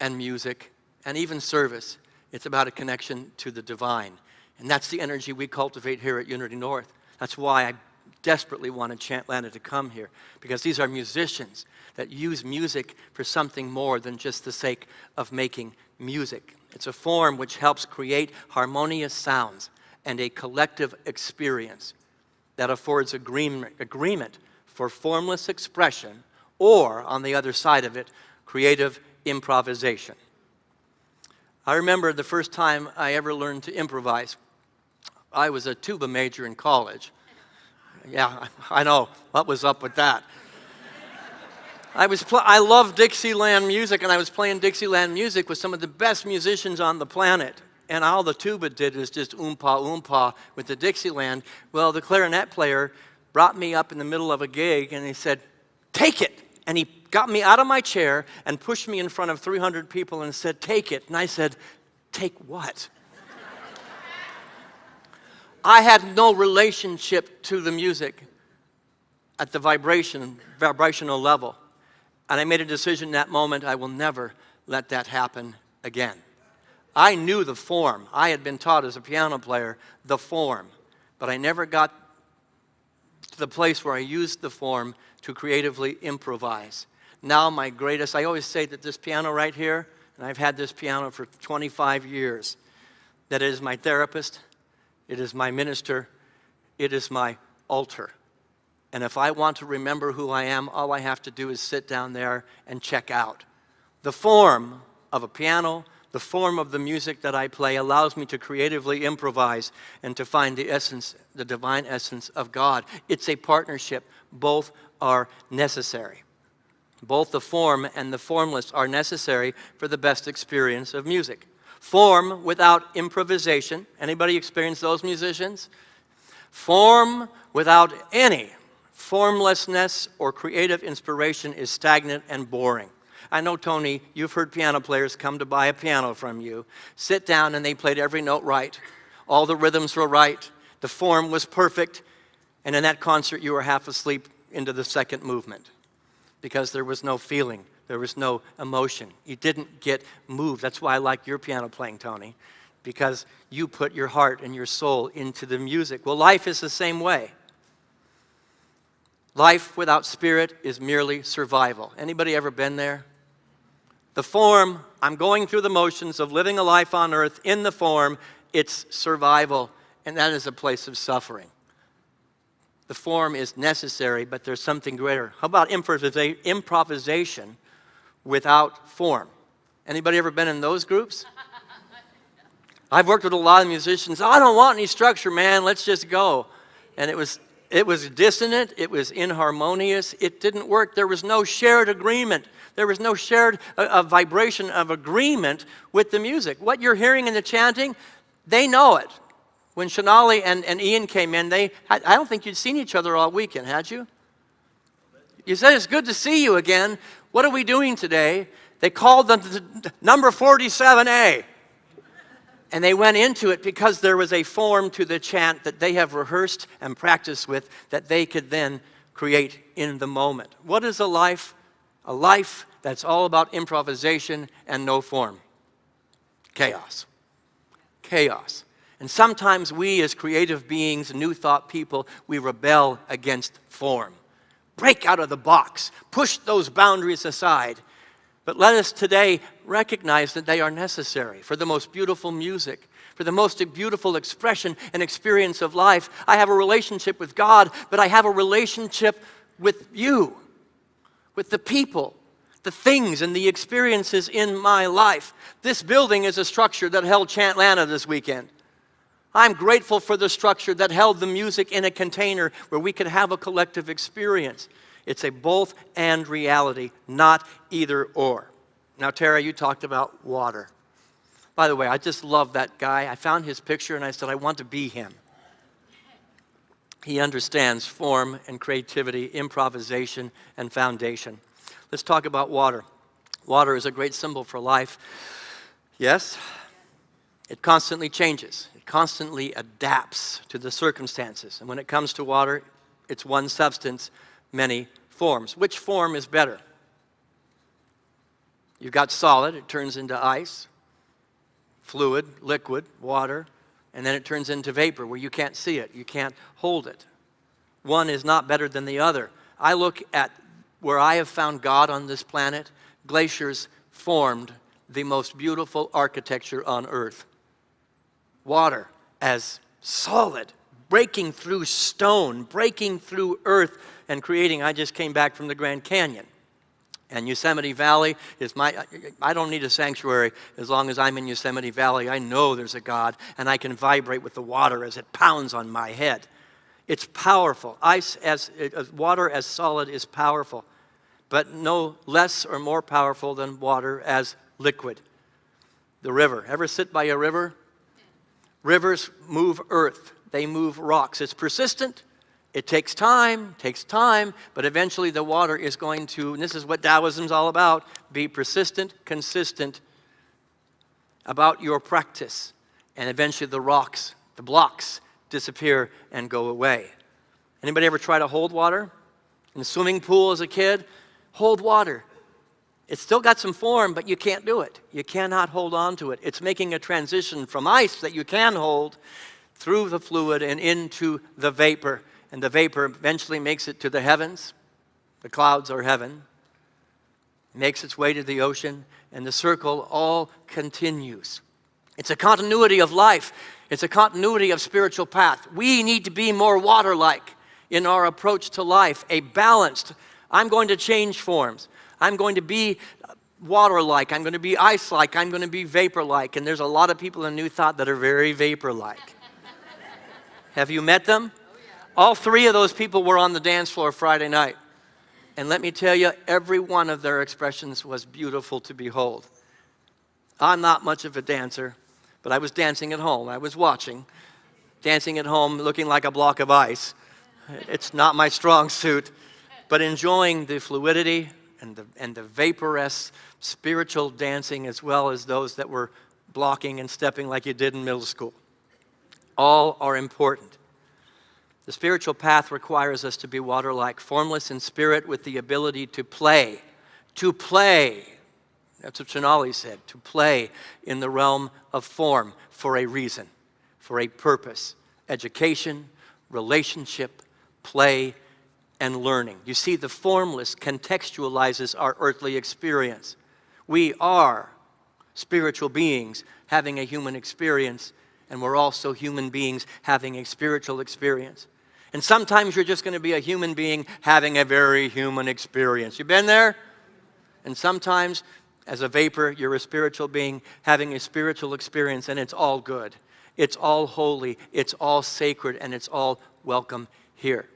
and music and even service. It's about a connection to the divine. And that's the energy we cultivate here at Unity North. That's why I desperately wanted Chantlanta to come here, because these are musicians that use music for something more than just the sake of making music. It's a form which helps create harmonious sounds and a collective experience that affords agreement for formless expression, or, on the other side of it, creative improvisation. I remember the first time I ever learned to improvise. I was a tuba major in college. Yeah, I know. What was up with that? I love Dixieland music, and I was playing Dixieland music with some of the best musicians on the planet. And all the tuba did was just oompa oompa with the Dixieland. Well, the clarinet player brought me up in the middle of a gig, and he said, "Take it." And he got me out of my chair and pushed me in front of 300 people and said, "Take it." And I said, "Take what?" I had no relationship to the music at the vibrational level. And I made a decision in that moment, I will never let that happen again. I knew the form. I had been taught as a piano player the form, but I never got to the place where I used the form to creatively improvise. Now I always say that this piano right here, and I've had this piano for 25 years, that it is my therapist, it is my minister, it is my altar. And if I want to remember who I am, all I have to do is sit down there and check out. The form of a piano, the form of the music that I play allows me to creatively improvise and to find the essence, the divine essence of God. It's a partnership. Both are necessary. Both the form and the formless are necessary for the best experience of music. Form without improvisation. Anybody experience those musicians? Form without any formlessness or creative inspiration is stagnant and boring. I know, Tony, you've heard piano players come to buy a piano from you, sit down, and they played every note right. All the rhythms were right. The form was perfect. And in that concert, you were half asleep into the second movement because there was no feeling. There was no emotion. You didn't get moved. That's why I like your piano playing, Tony, because you put your heart and your soul into the music. Well, life is the same way. Life without spirit is merely survival. Anybody ever been there? The form, I'm going through the motions of living a life on earth in the form, it's survival, and that is a place of suffering. The form is necessary, but there's something greater. How about improvisation without form? Anybody ever been in those groups? I've worked with a lot of musicians. I don't want any structure, man. Let's just go. And it was dissonant. It was inharmonious. It didn't work. There was no shared agreement. There was no shared vibration of agreement with the music. What you're hearing in the chanting, they know it. When Shonali and Ian came in, I don't think you'd seen each other all weekend, had you? You said, "It's good to see you again. What are we doing today?" They called them to number 47A. And they went into it because there was a form to the chant that they have rehearsed and practiced with that they could then create in the moment. What is a life? A life that's all about improvisation and no form. Chaos. Chaos. And sometimes we as creative beings, new thought people, we rebel against form. Break out of the box. Push those boundaries aside. But let us today recognize that they are necessary for the most beautiful music, for the most beautiful expression and experience of life. I have a relationship with God, but I have a relationship with you, with the people, the things and the experiences in my life. This building is a structure that held Chantlanta this weekend. I'm grateful for the structure that held the music in a container where we could have a collective experience. It's a both and reality, not either or. Now, Tara, you talked about water. By the way, I just love that guy. I found his picture and I said, I want to be him. He understands form and creativity, improvisation and foundation. Let's talk about water. Water is a great symbol for life. Yes, it constantly changes. It constantly adapts to the circumstances. And when it comes to water, it's one substance, many forms. Which form is better? You've got solid, it turns into ice, fluid, liquid, water, and then it turns into vapor where you can't see it, you can't hold it. One is not better than the other. I look at where I have found God on this planet. Glaciers formed the most beautiful architecture on earth. Water as solid, breaking through stone, breaking through earth, and creating. I just came back from the Grand Canyon. And Yosemite Valley is I don't need a sanctuary as long as I'm in Yosemite Valley. I know there's a God, and I can vibrate with the water as it pounds on my head. It's powerful. Water as solid is powerful, but no less or more powerful than water as liquid. The river. Ever sit by a river? Rivers move earth. They move rocks. It's persistent. It takes time, but eventually the water is going to, and this is what Taoism's all about, be persistent, consistent about your practice. And eventually the rocks, the blocks, disappear and go away. Anybody ever try to hold water? In the swimming pool as a kid? Hold water. It's still got some form, but you can't do it. You cannot hold on to it. It's making a transition from ice that you can hold through the fluid and into the vapor. And the vapor eventually makes it to the heavens. The clouds are heaven. It makes its way to the ocean, and the circle all continues. It's a continuity of life. It's a continuity of spiritual path. We need to be more water-like in our approach to life, a balanced. I'm going to change forms. I'm going to be water-like. I'm going to be ice-like. I'm going to be vapor-like. And there's a lot of people in New Thought that are very vapor-like. Have you met them? All three of those people were on the dance floor Friday night. And let me tell you, every one of their expressions was beautiful to behold. I'm not much of a dancer, but I was dancing at home. I was watching, dancing at home looking like a block of ice. It's not my strong suit, but enjoying the fluidity and the vaporous spiritual dancing, as well as those that were blocking and stepping like you did in middle school. All are important. The spiritual path requires us to be water-like, formless in spirit with the ability to play. To play. That's what Chinali said. To play in the realm of form for a reason, for a purpose. Education, relationship, play, and learning. You see, the formless contextualizes our earthly experience. We are spiritual beings having a human experience, and we're also human beings having a spiritual experience. And sometimes you're just going to be a human being having a very human experience. You been there? And sometimes, as a vapor, you're a spiritual being having a spiritual experience, and it's all good. It's all holy. It's all sacred, and it's all welcome here.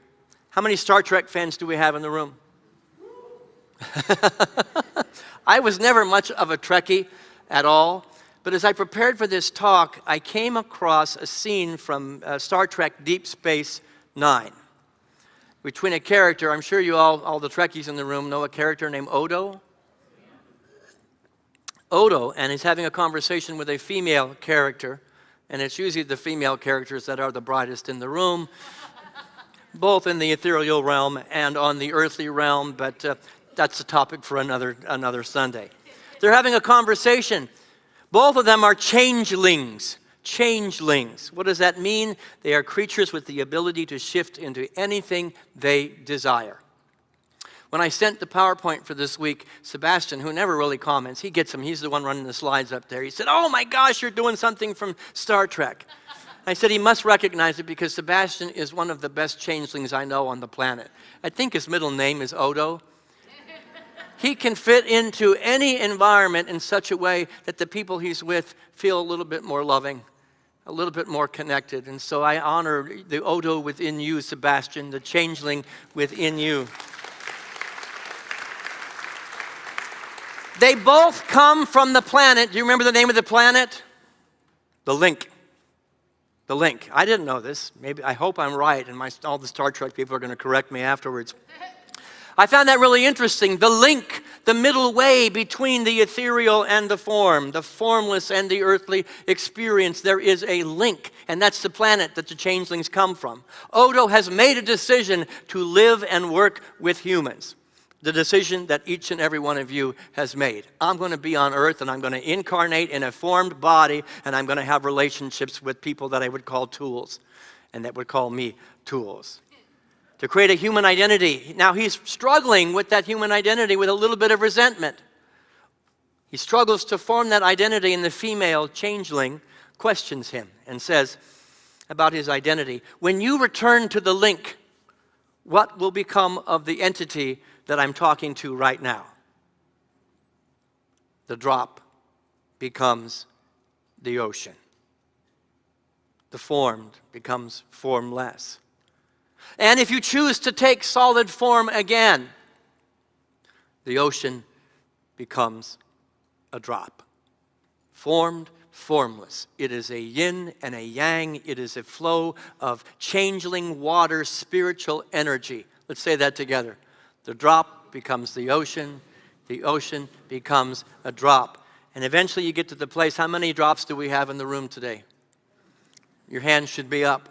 How many Star Trek fans do we have in the room? I was never much of a Trekkie at all, but as I prepared for this talk, I came across a scene from Star Trek Deep Space Nine, between a character, I'm sure you all the Trekkies in the room know a character named Odo. And he's having a conversation with a female character, and it's usually the female characters that are the brightest in the room, both in the ethereal realm and on the earthly realm, but that's a topic for another Sunday. They're having a conversation. Both of them are changelings. Changelings. What does that mean? They are creatures with the ability to shift into anything they desire. When I sent the PowerPoint for this week, Sebastian, who never really comments, he gets them. He's the one running the slides up there. He said, "Oh my gosh, you're doing something from Star Trek." I said he must recognize it because Sebastian is one of the best changelings I know on the planet. I think his middle name is Odo. He can fit into any environment in such a way that the people he's with feel a little bit more loving, a little bit more connected. And so I honor the Odo within you, Sebastian, the changeling within you. They both come from the planet. Do you remember the name of the planet? The Link. The Link. I didn't know this. Maybe, I hope I'm right, and all the Star Trek people are going to correct me afterwards. I found that really interesting. The link, the middle way between the ethereal and the form, the formless and the earthly experience, there is a link, and that's the planet that the changelings come from. Odo has made a decision to live and work with humans. The decision that each and every one of you has made. I'm going to be on earth, and I'm going to incarnate in a formed body, and I'm going to have relationships with people that I would call tools, and that would call me tools. To create a human identity. Now he's struggling with that human identity with a little bit of resentment. He struggles to form that identity, and the female changeling questions him and says about his identity, when you return to the link, what will become of the entity that I'm talking to right now? The drop becomes the ocean. The formed becomes formless. And if you choose to take solid form again, the ocean becomes a drop. Formed, formless. It is a yin and a yang. It is a flow of changeling water, spiritual energy. Let's say that together. The drop becomes the ocean becomes a drop. And eventually you get to the place, how many drops do we have in the room today? Your hand should be up.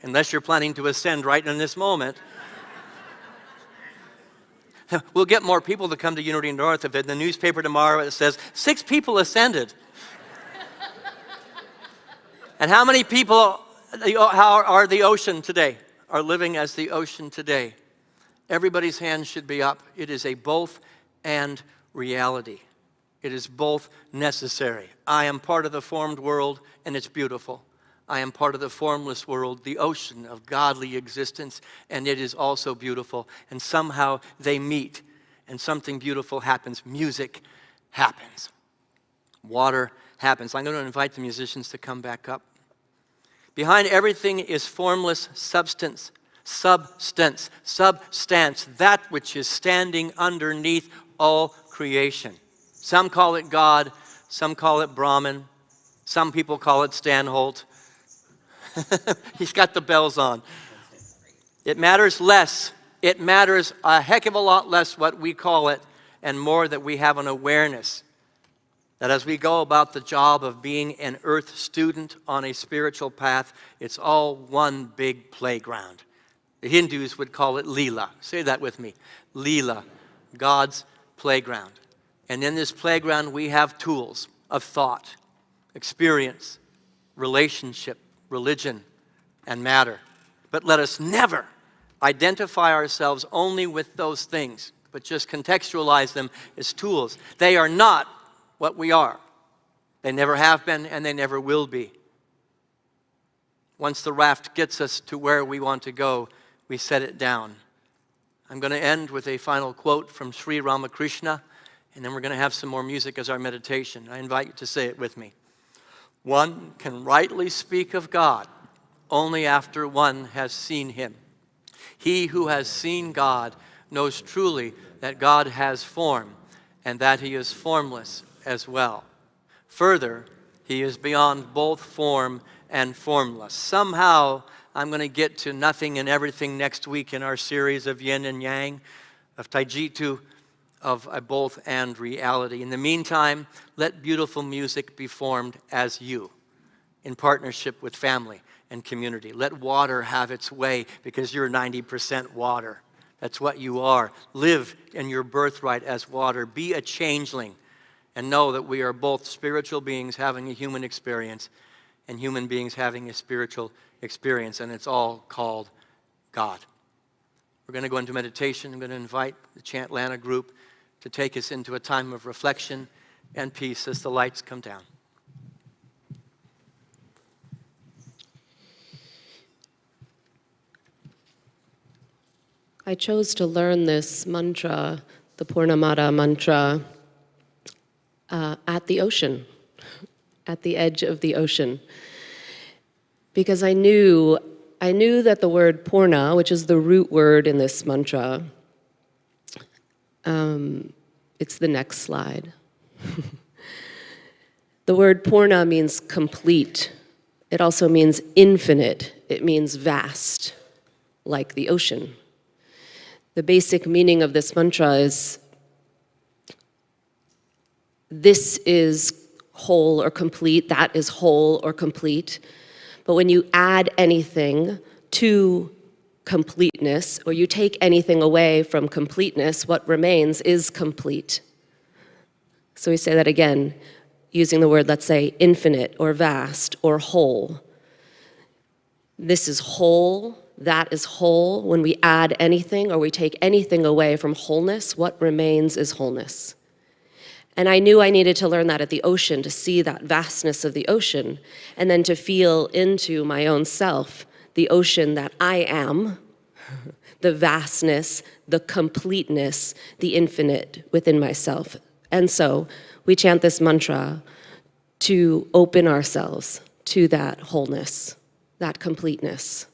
Unless you're planning to ascend right in this moment. We'll get more people to come to Unity North if in the newspaper tomorrow it says, 6 people ascended. And how many people are the ocean today, are living as the ocean today? Everybody's hand should be up. It is a both and reality. It is both necessary. I am part of the formed world, and it's beautiful. I am part of the formless world, the ocean of godly existence, and it is also beautiful. And somehow they meet, and something beautiful happens. Music happens. Water happens. I'm going to invite the musicians to come back up. Behind everything is formless substance, that which is standing underneath all creation. Some call it God, some call it Brahman, some people call it Stanholt. He's got the bells on. It matters less. It matters a heck of a lot less what we call it, and more that we have an awareness that as we go about the job of being an earth student on a spiritual path, it's all one big playground. The Hindus would call it Leela. Say that with me. Leela, God's playground. And in this playground, we have tools of thought, experience, relationship, religion, and matter. But let us never identify ourselves only with those things, but just contextualize them as tools. They are not what we are. They never have been, and they never will be. Once the raft gets us to where we want to go, we set it down. I'm going to end with a final quote from Sri Ramakrishna, and then we're going to have some more music as our meditation. I invite you to say it with me. One can rightly speak of God only after one has seen him. He who has seen God knows truly that God has form and that he is formless as well. Further, he is beyond both form and formless. Somehow, I'm going to get to nothing and everything next week in our series of yin and yang, of Taijitu, of a both and reality. In the meantime, let beautiful music be formed as you, in partnership with family and community. Let water have its way, because you're 90% water. That's what you are. Live in your birthright as water. Be a changeling, and know that we are both spiritual beings having a human experience, and human beings having a spiritual experience, and it's all called God. We're going to go into meditation. I'm going to invite the Chantlana group to take us into a time of reflection and peace as the lights come down. I chose to learn this mantra, the Purnamada mantra, at the ocean, at the edge of the ocean, because I knew that the word Purna, which is the root word in this mantra, It's the next slide. The word Purna means complete. It also means infinite. It means vast, like the ocean. The basic meaning of this mantra is this is whole or complete, that is whole or complete. But when you add anything to completeness, or you take anything away from completeness, what remains is complete. So we say that again, using the word, let's say, infinite or vast or whole. This is whole, that is whole. When we add anything or we take anything away from wholeness, what remains is wholeness. And I knew I needed to learn that at the ocean, to see that vastness of the ocean, and then to feel into my own self the ocean that I am, the vastness, the completeness, the infinite within myself. And so we chant this mantra to open ourselves to that wholeness, that completeness.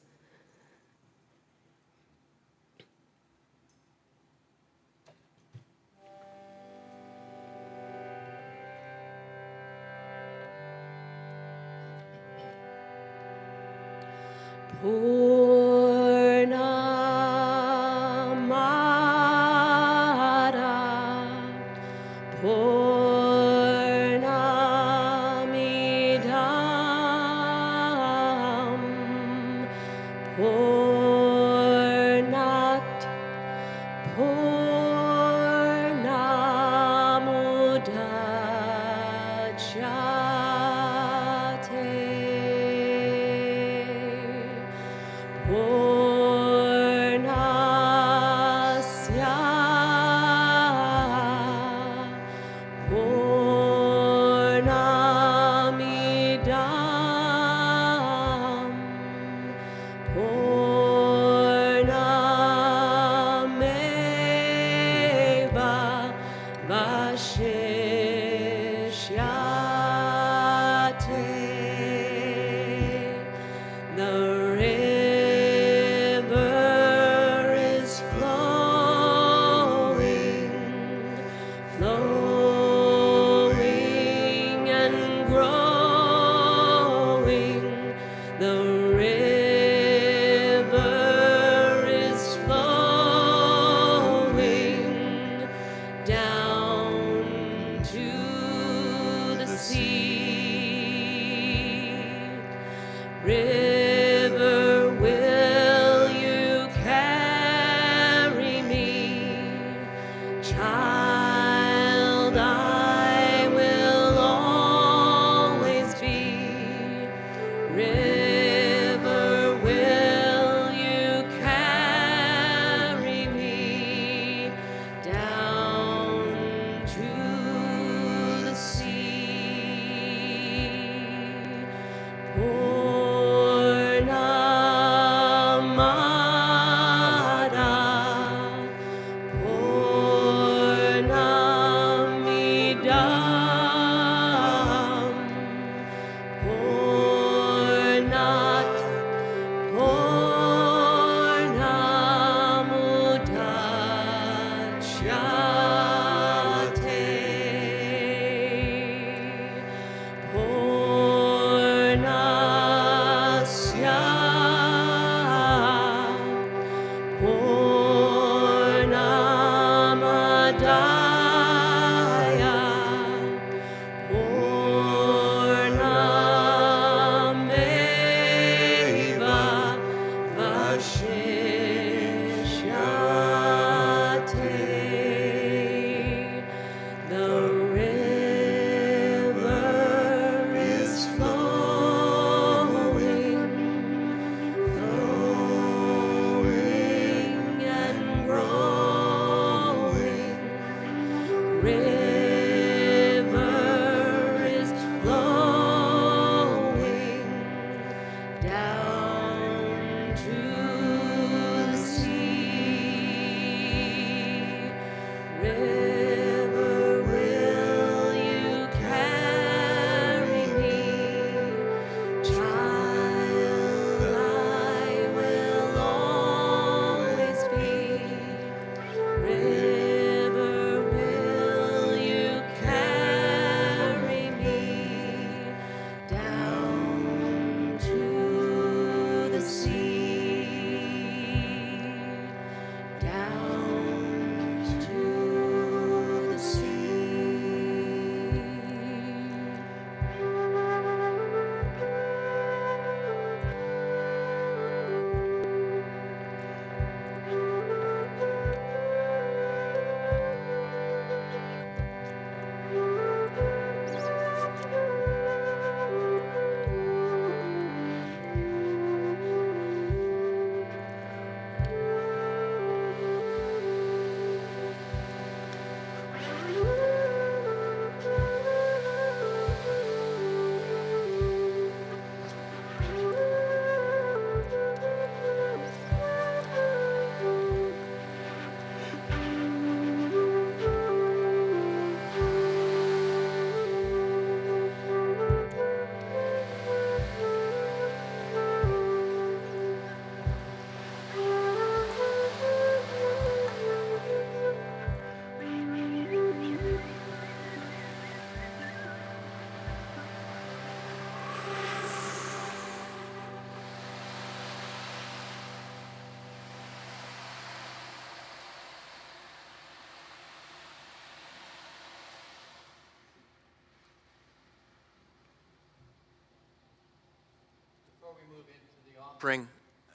offering,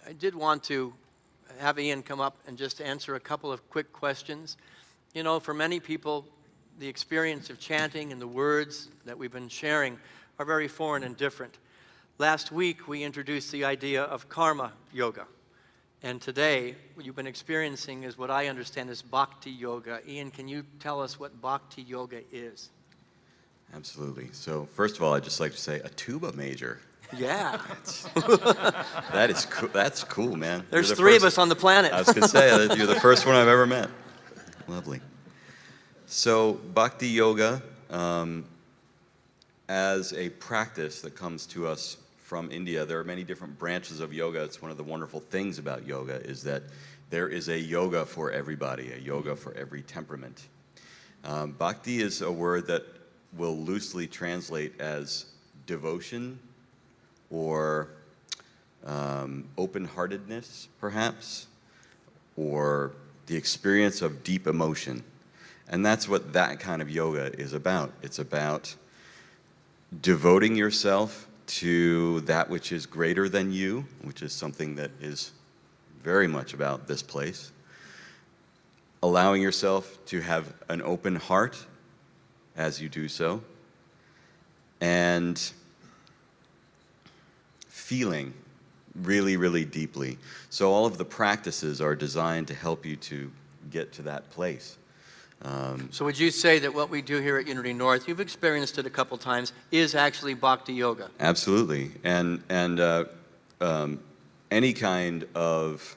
I did want to have Ian come up and just answer a couple of quick questions. You know, for many people, the experience of chanting and the words that we've been sharing are very foreign and different. Last week, we introduced the idea of karma yoga. And today, what you've been experiencing is what I understand is bhakti yoga. Ian, can you tell us what bhakti yoga is? Absolutely. So first of all, I'd just like to say a tuba major. Yeah. That is cool. That's cool, man. There's You're the three first- of us on the planet. I was going to say, you're the first one I've ever met. Lovely. So bhakti yoga, as a practice that comes to us from India, there are many different branches of yoga. It's one of the wonderful things about yoga is that there is a yoga for everybody, a yoga for every temperament. Bhakti is a word that will loosely translate as devotion or open-heartedness, perhaps, or the experience of deep emotion. And that's what that kind of yoga is about. It's about devoting yourself to that which is greater than you, which is something that is very much about this place. Allowing yourself to have an open heart as you do so, and feeling really, really deeply. So all of the practices are designed to help you to get to that place. So would you say that what we do here at Unity North, you've experienced it a couple times, is actually bhakti yoga? Absolutely, and any kind of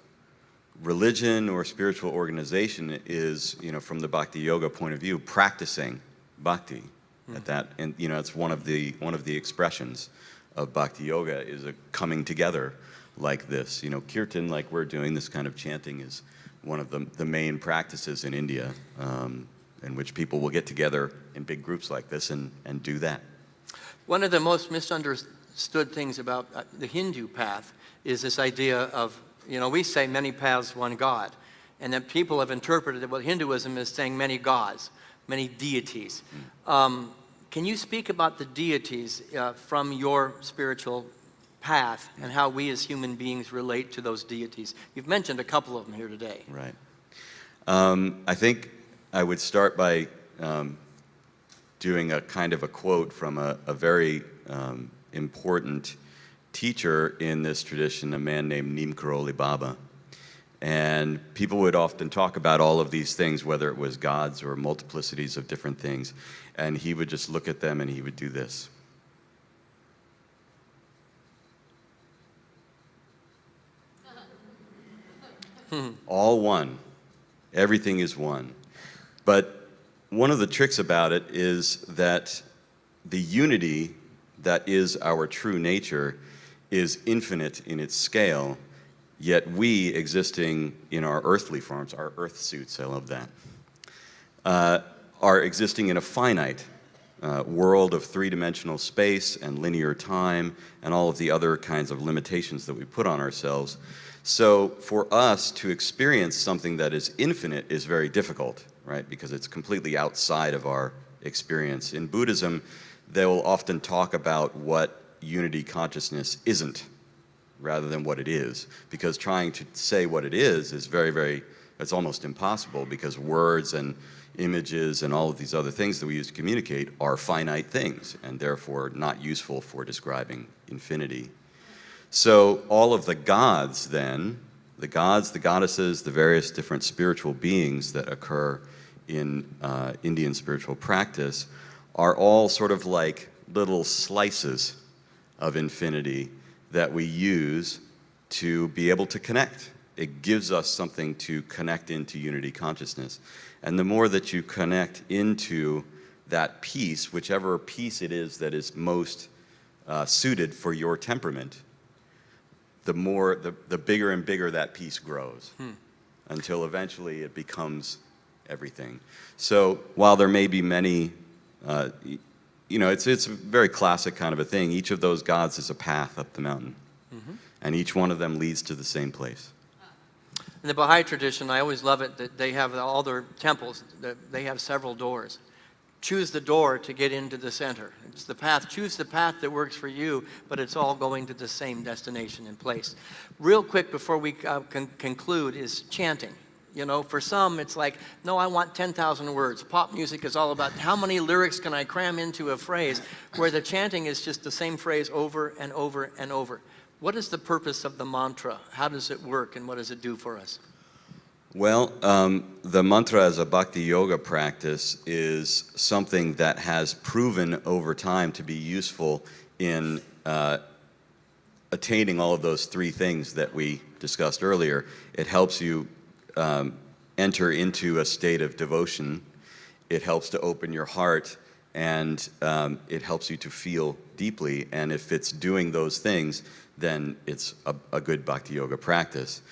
religion or spiritual organization is, you know, from the bhakti yoga point of view, practicing bhakti. At that, and you know, it's one of the expressions of bhakti yoga is a coming together like this. You know, kirtan, like we're doing, this kind of chanting is one of the main practices in India, in which people will get together in big groups like this and do that. One of the most misunderstood things about the Hindu path is this idea of, you know, we say many paths, one God, and that people have interpreted what Hinduism is saying many gods, many deities. Can you speak about the deities from your spiritual path and how we as human beings relate to those deities? You've mentioned a couple of them here today. Right. I think I would start by doing a kind of a quote from a very important teacher in this tradition, a man named Neem Karoli Baba. And people would often talk about all of these things, whether it was gods or multiplicities of different things, and he would just look at them and he would do this. All one. Everything is one. But one of the tricks about it is that the unity that is our true nature is infinite in its scale, yet we, existing in our earthly forms, our earth suits, I love that, are existing in a finite world of three-dimensional space and linear time and all of the other kinds of limitations that we put on ourselves. So for us to experience something that is infinite is very difficult, right? Because it's completely outside of our experience. In Buddhism, they will often talk about what unity consciousness isn't, rather than what it is, because trying to say what it is very, it's almost impossible, because words and images and all of these other things that we use to communicate are finite things, and therefore not useful for describing infinity. So all of the gods then, the gods, the goddesses, the various different spiritual beings that occur in Indian spiritual practice are all sort of like little slices of infinity that we use to be able to connect. It gives us something to connect into unity consciousness. And the more that you connect into that piece, whichever piece it is that is most suited for your temperament, the bigger and bigger that piece grows, until eventually it becomes everything. So while there may be many, it's a very classic kind of a thing. Each of those gods is a path up the mountain, and each one of them leads to the same place. In the Baha'i tradition, I always love it that they have all their temples, they have several doors. choose the door to get into the center. It's the path. Choose the path that works for you, but it's all going to the same destination and place. Real quick before we conclude is chanting. You know, for some, it's like, no, I want 10,000 words. Pop music is all about how many lyrics can I cram into a phrase, where the chanting is just the same phrase over and over and over. What is the purpose of the mantra? How does it work, and what does it do for us? Well, the mantra as a bhakti yoga practice is something that has proven over time to be useful in attaining all of those three things that we discussed earlier. It helps you enter into a state of devotion. It helps to open your heart, and it helps you to feel deeply. And if it's doing those things, then it's a good bhakti yoga practice.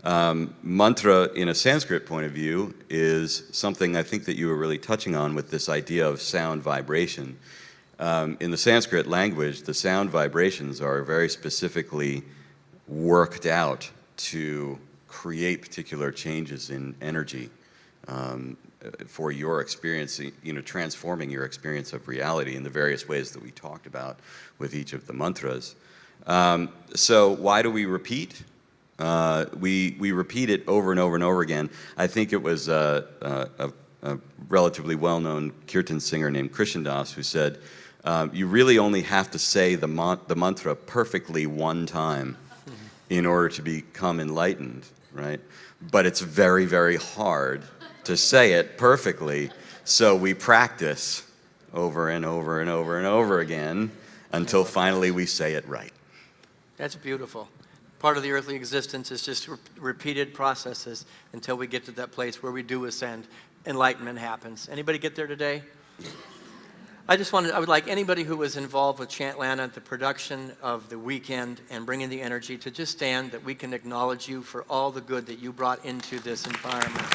Mantra, in a Sanskrit point of view, is something I think that you were really touching on with this idea of sound vibration. In the Sanskrit language, the sound vibrations are very specifically worked out to create particular changes in energy for your experience, transforming your experience of reality in the various ways that we talked about with each of the mantras. So why do we repeat? We repeat it over and over and over again. I think it was a relatively well-known kirtan singer named Krishan Das who said, you really only have to say the mantra perfectly one time in order to become enlightened, right? But it's very, very hard to say it perfectly, so we practice over and over and over and over again until finally we say it right. That's beautiful. Part of the earthly existence is just repeated processes until we get to that place where we do ascend. Enlightenment happens. Anybody get there today? I would like anybody who was involved with Chantlana at the production of the weekend and bringing the energy to just stand, that we can acknowledge you for all the good that you brought into this environment.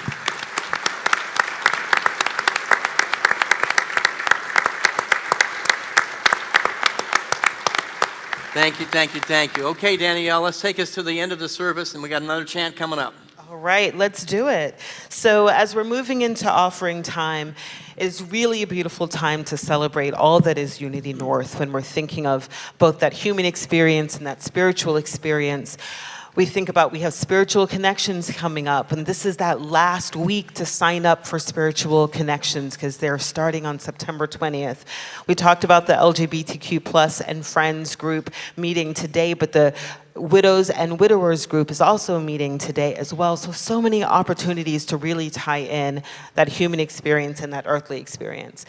Thank you, thank you, thank you. Okay, Danielle, let's take us to the end of the service, and we got another chant coming up. All right, let's do it. So as we're moving into offering time, it's really a beautiful time to celebrate all that is Unity North when we're thinking of both that human experience and that spiritual experience. We think about, we have spiritual connections coming up, and this is that last week to sign up for spiritual connections because they're starting on September 20th. We talked about the LGBTQ plus and friends group meeting today, but the Widows and Widowers group is also meeting today as well. So many opportunities to really tie in that human experience and that earthly experience,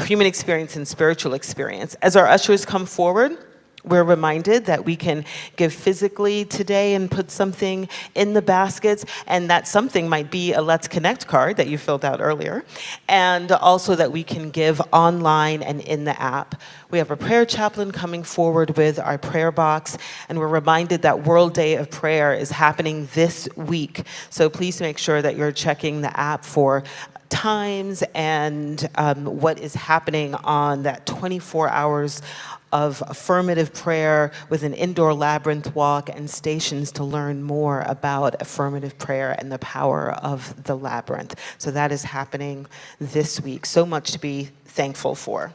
human experience and spiritual experience. As our ushers come forward, we're reminded that we can give physically today and put something in the baskets, and that something might be a Let's Connect card that you filled out earlier, and also that we can give online and in the app. We have a prayer chaplain coming forward with our prayer box, and we're reminded that World Day of Prayer is happening this week. So please make sure that you're checking the app for times and what is happening on that 24 hours of affirmative prayer with an indoor labyrinth walk and stations to learn more about affirmative prayer and the power of the labyrinth. So that is happening this week. So much to be thankful for.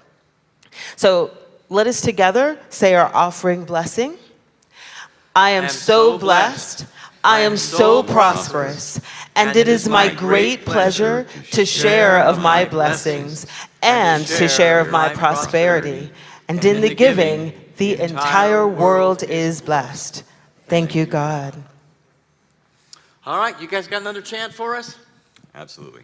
So let us together say our offering blessing. I am so blessed. I am so prosperous. And it is my great pleasure to share of my blessings and to share of my prosperity. And in the giving, the entire world is blessed. Thank you, God. All right, you guys got another chant for us? Absolutely.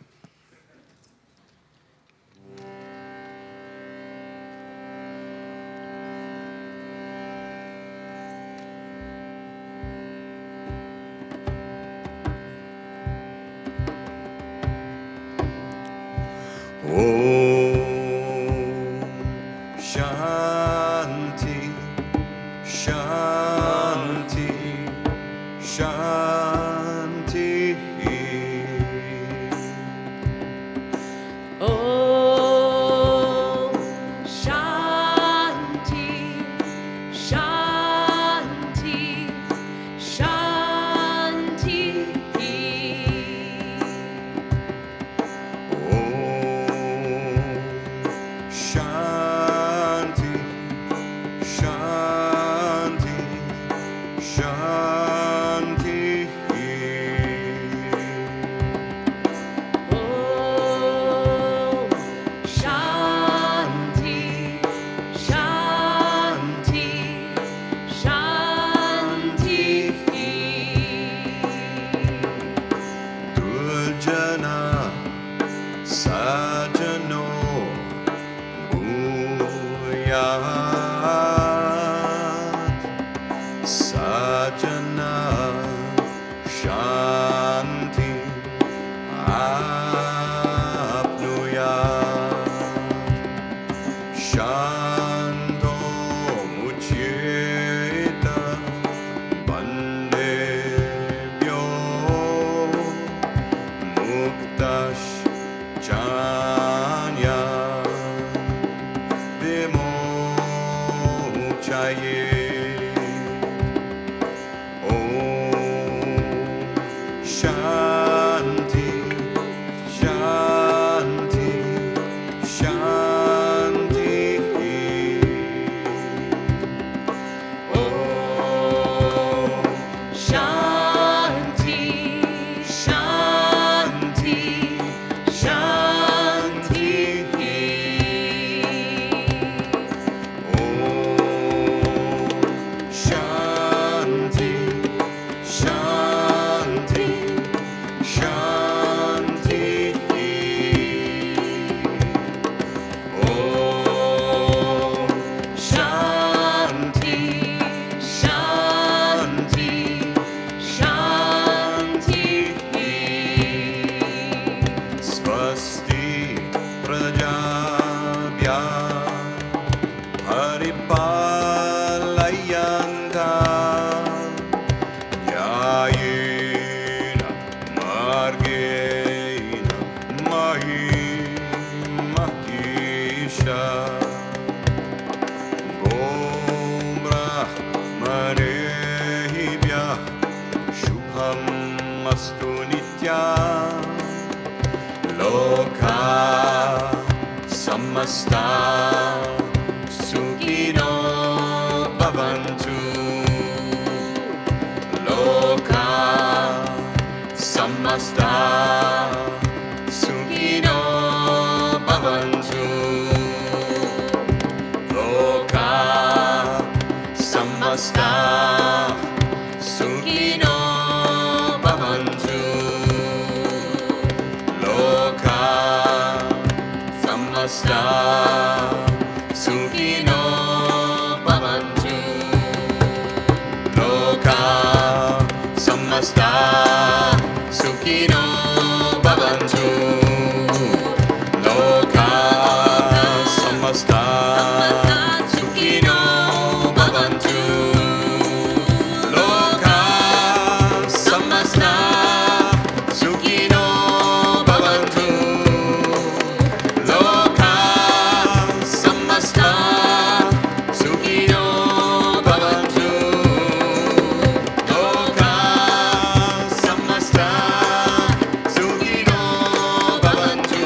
Shanti, Shanti, Shanti. Om Shanti, Shanti, Shanti. Om Sajana Shanti Apnuyat Shanto Muchyeta Bandebhyo Muktash Chanya Vimochaye Shanti, Shanti, Shanti. Oh, Shanti, Shanti, Shanti. Oh, Shanti, Shanti. Shanti. Oh, Shanti, Shanti, Shanti. Swasti Prajabhya Paripalayanka Yayena Margena Mahisha Gombrahmanehibhya Shubham Astu Nitya Loka Samasta Sukhino Bhavantu Loka Samasta Sukhino Bhavantu Loka Samasta Sukhino Bhavantu Loka Samasta Sukhino Bhavantu Loka Samasta Sukhino Bhavantu Loka Samasta Sukhino Bhavantu Loka Samasta Sukhino Bhavantu Loka Samasta Sukhino Bhavantu Loka Samasta Sukhino Bhavantu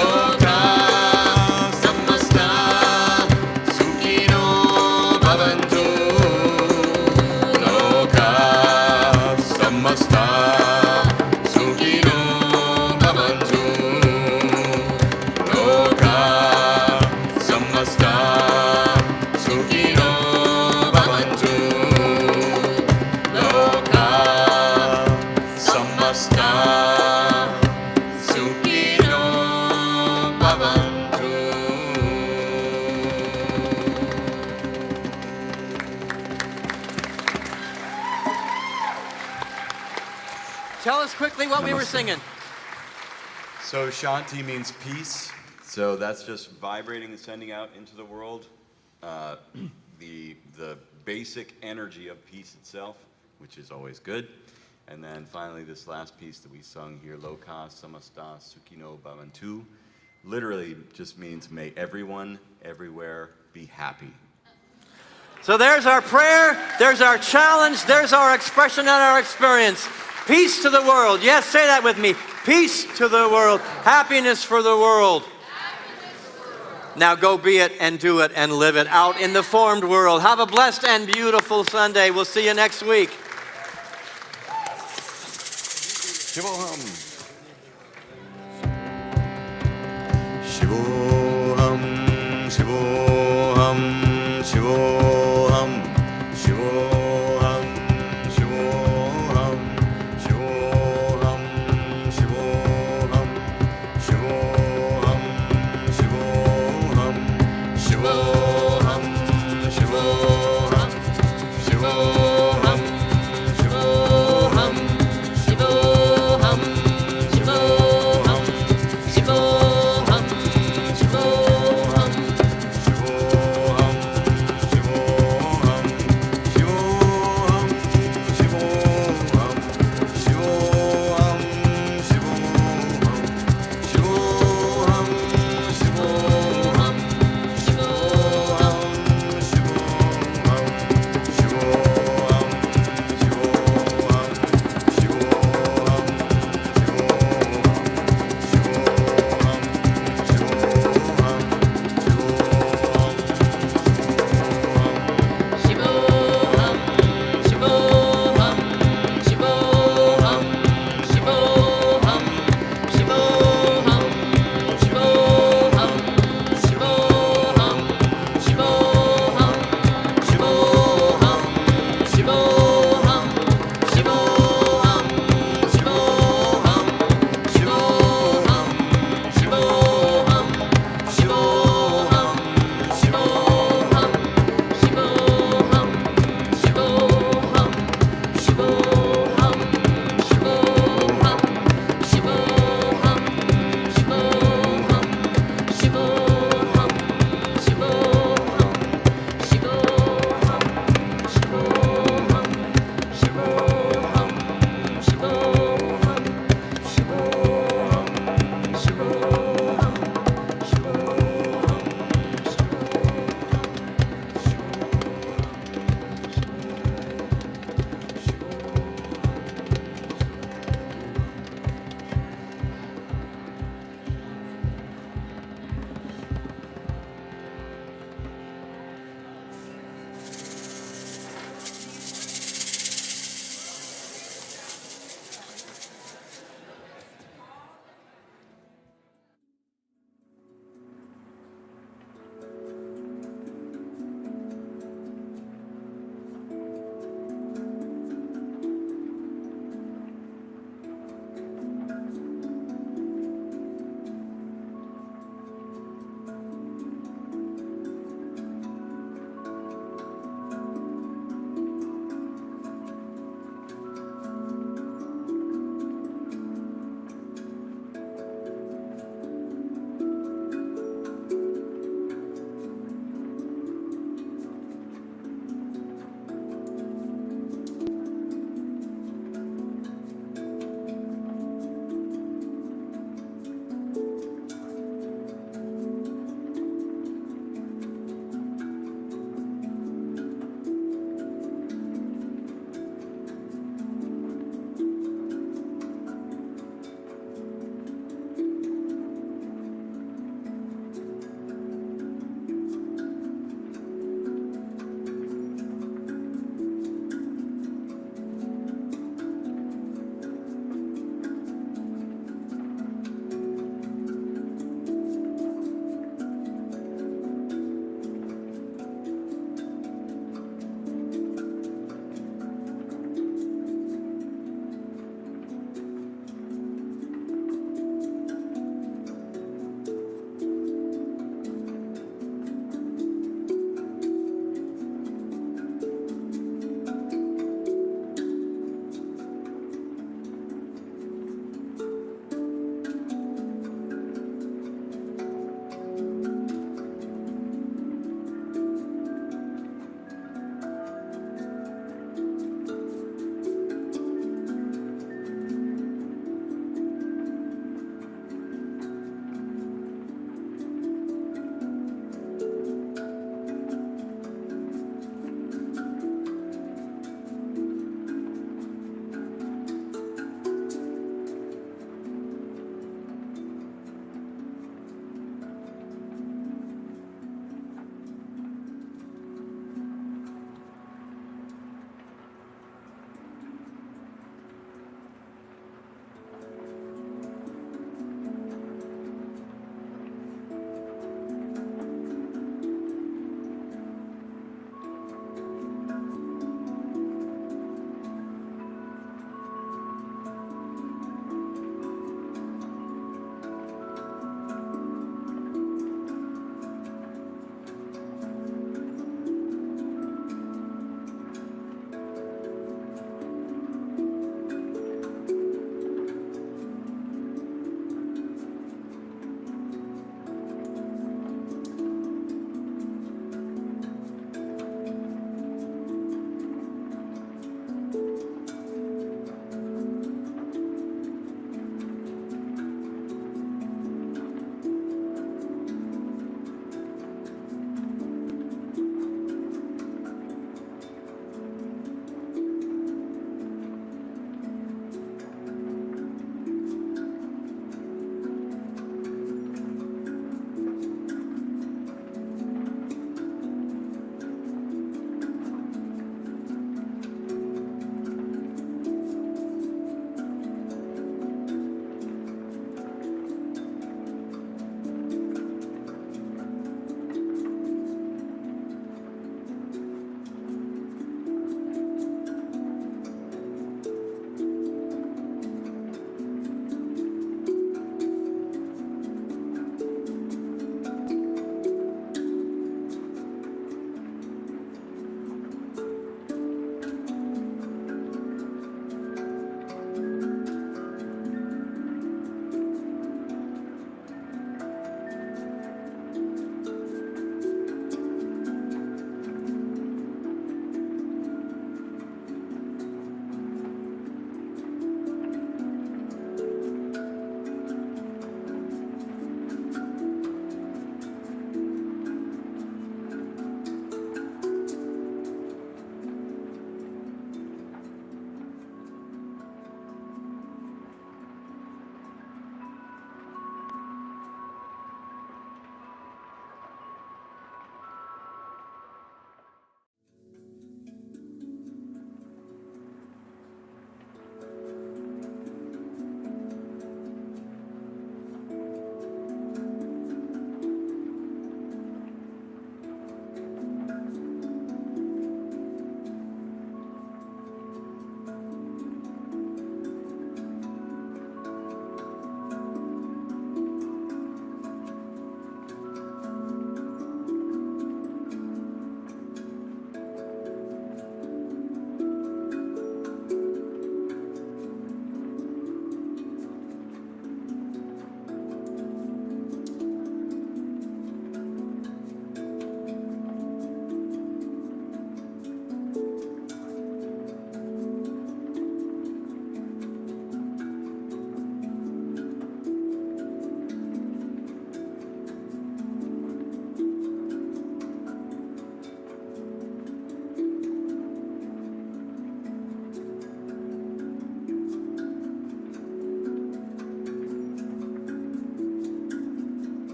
Loka Samasta Sukhino Bhavantu Loka Samasta Sukhino Bhavantu Loka Samasta Sukhino Bhavantu Loka Samasta Sukhino Bhavantu. Tell us quickly what we were singing. So Shanti means peace. So that's just vibrating and sending out into the world the basic energy of peace itself, which is always good. And then finally, this last piece that we sung here, Loka Samasta Sukhino Bhavantu, literally just means may everyone, everywhere be happy. So there's our prayer, there's our challenge, there's our expression and our experience. Peace to the world. Yes, say that with me. Peace to the world. Happiness for the world. Now go be it and do it and live it out in the formed world. Have a blessed and beautiful Sunday. We'll see you next week. Shivoham. Shivoham, Shivoham, Shivoham.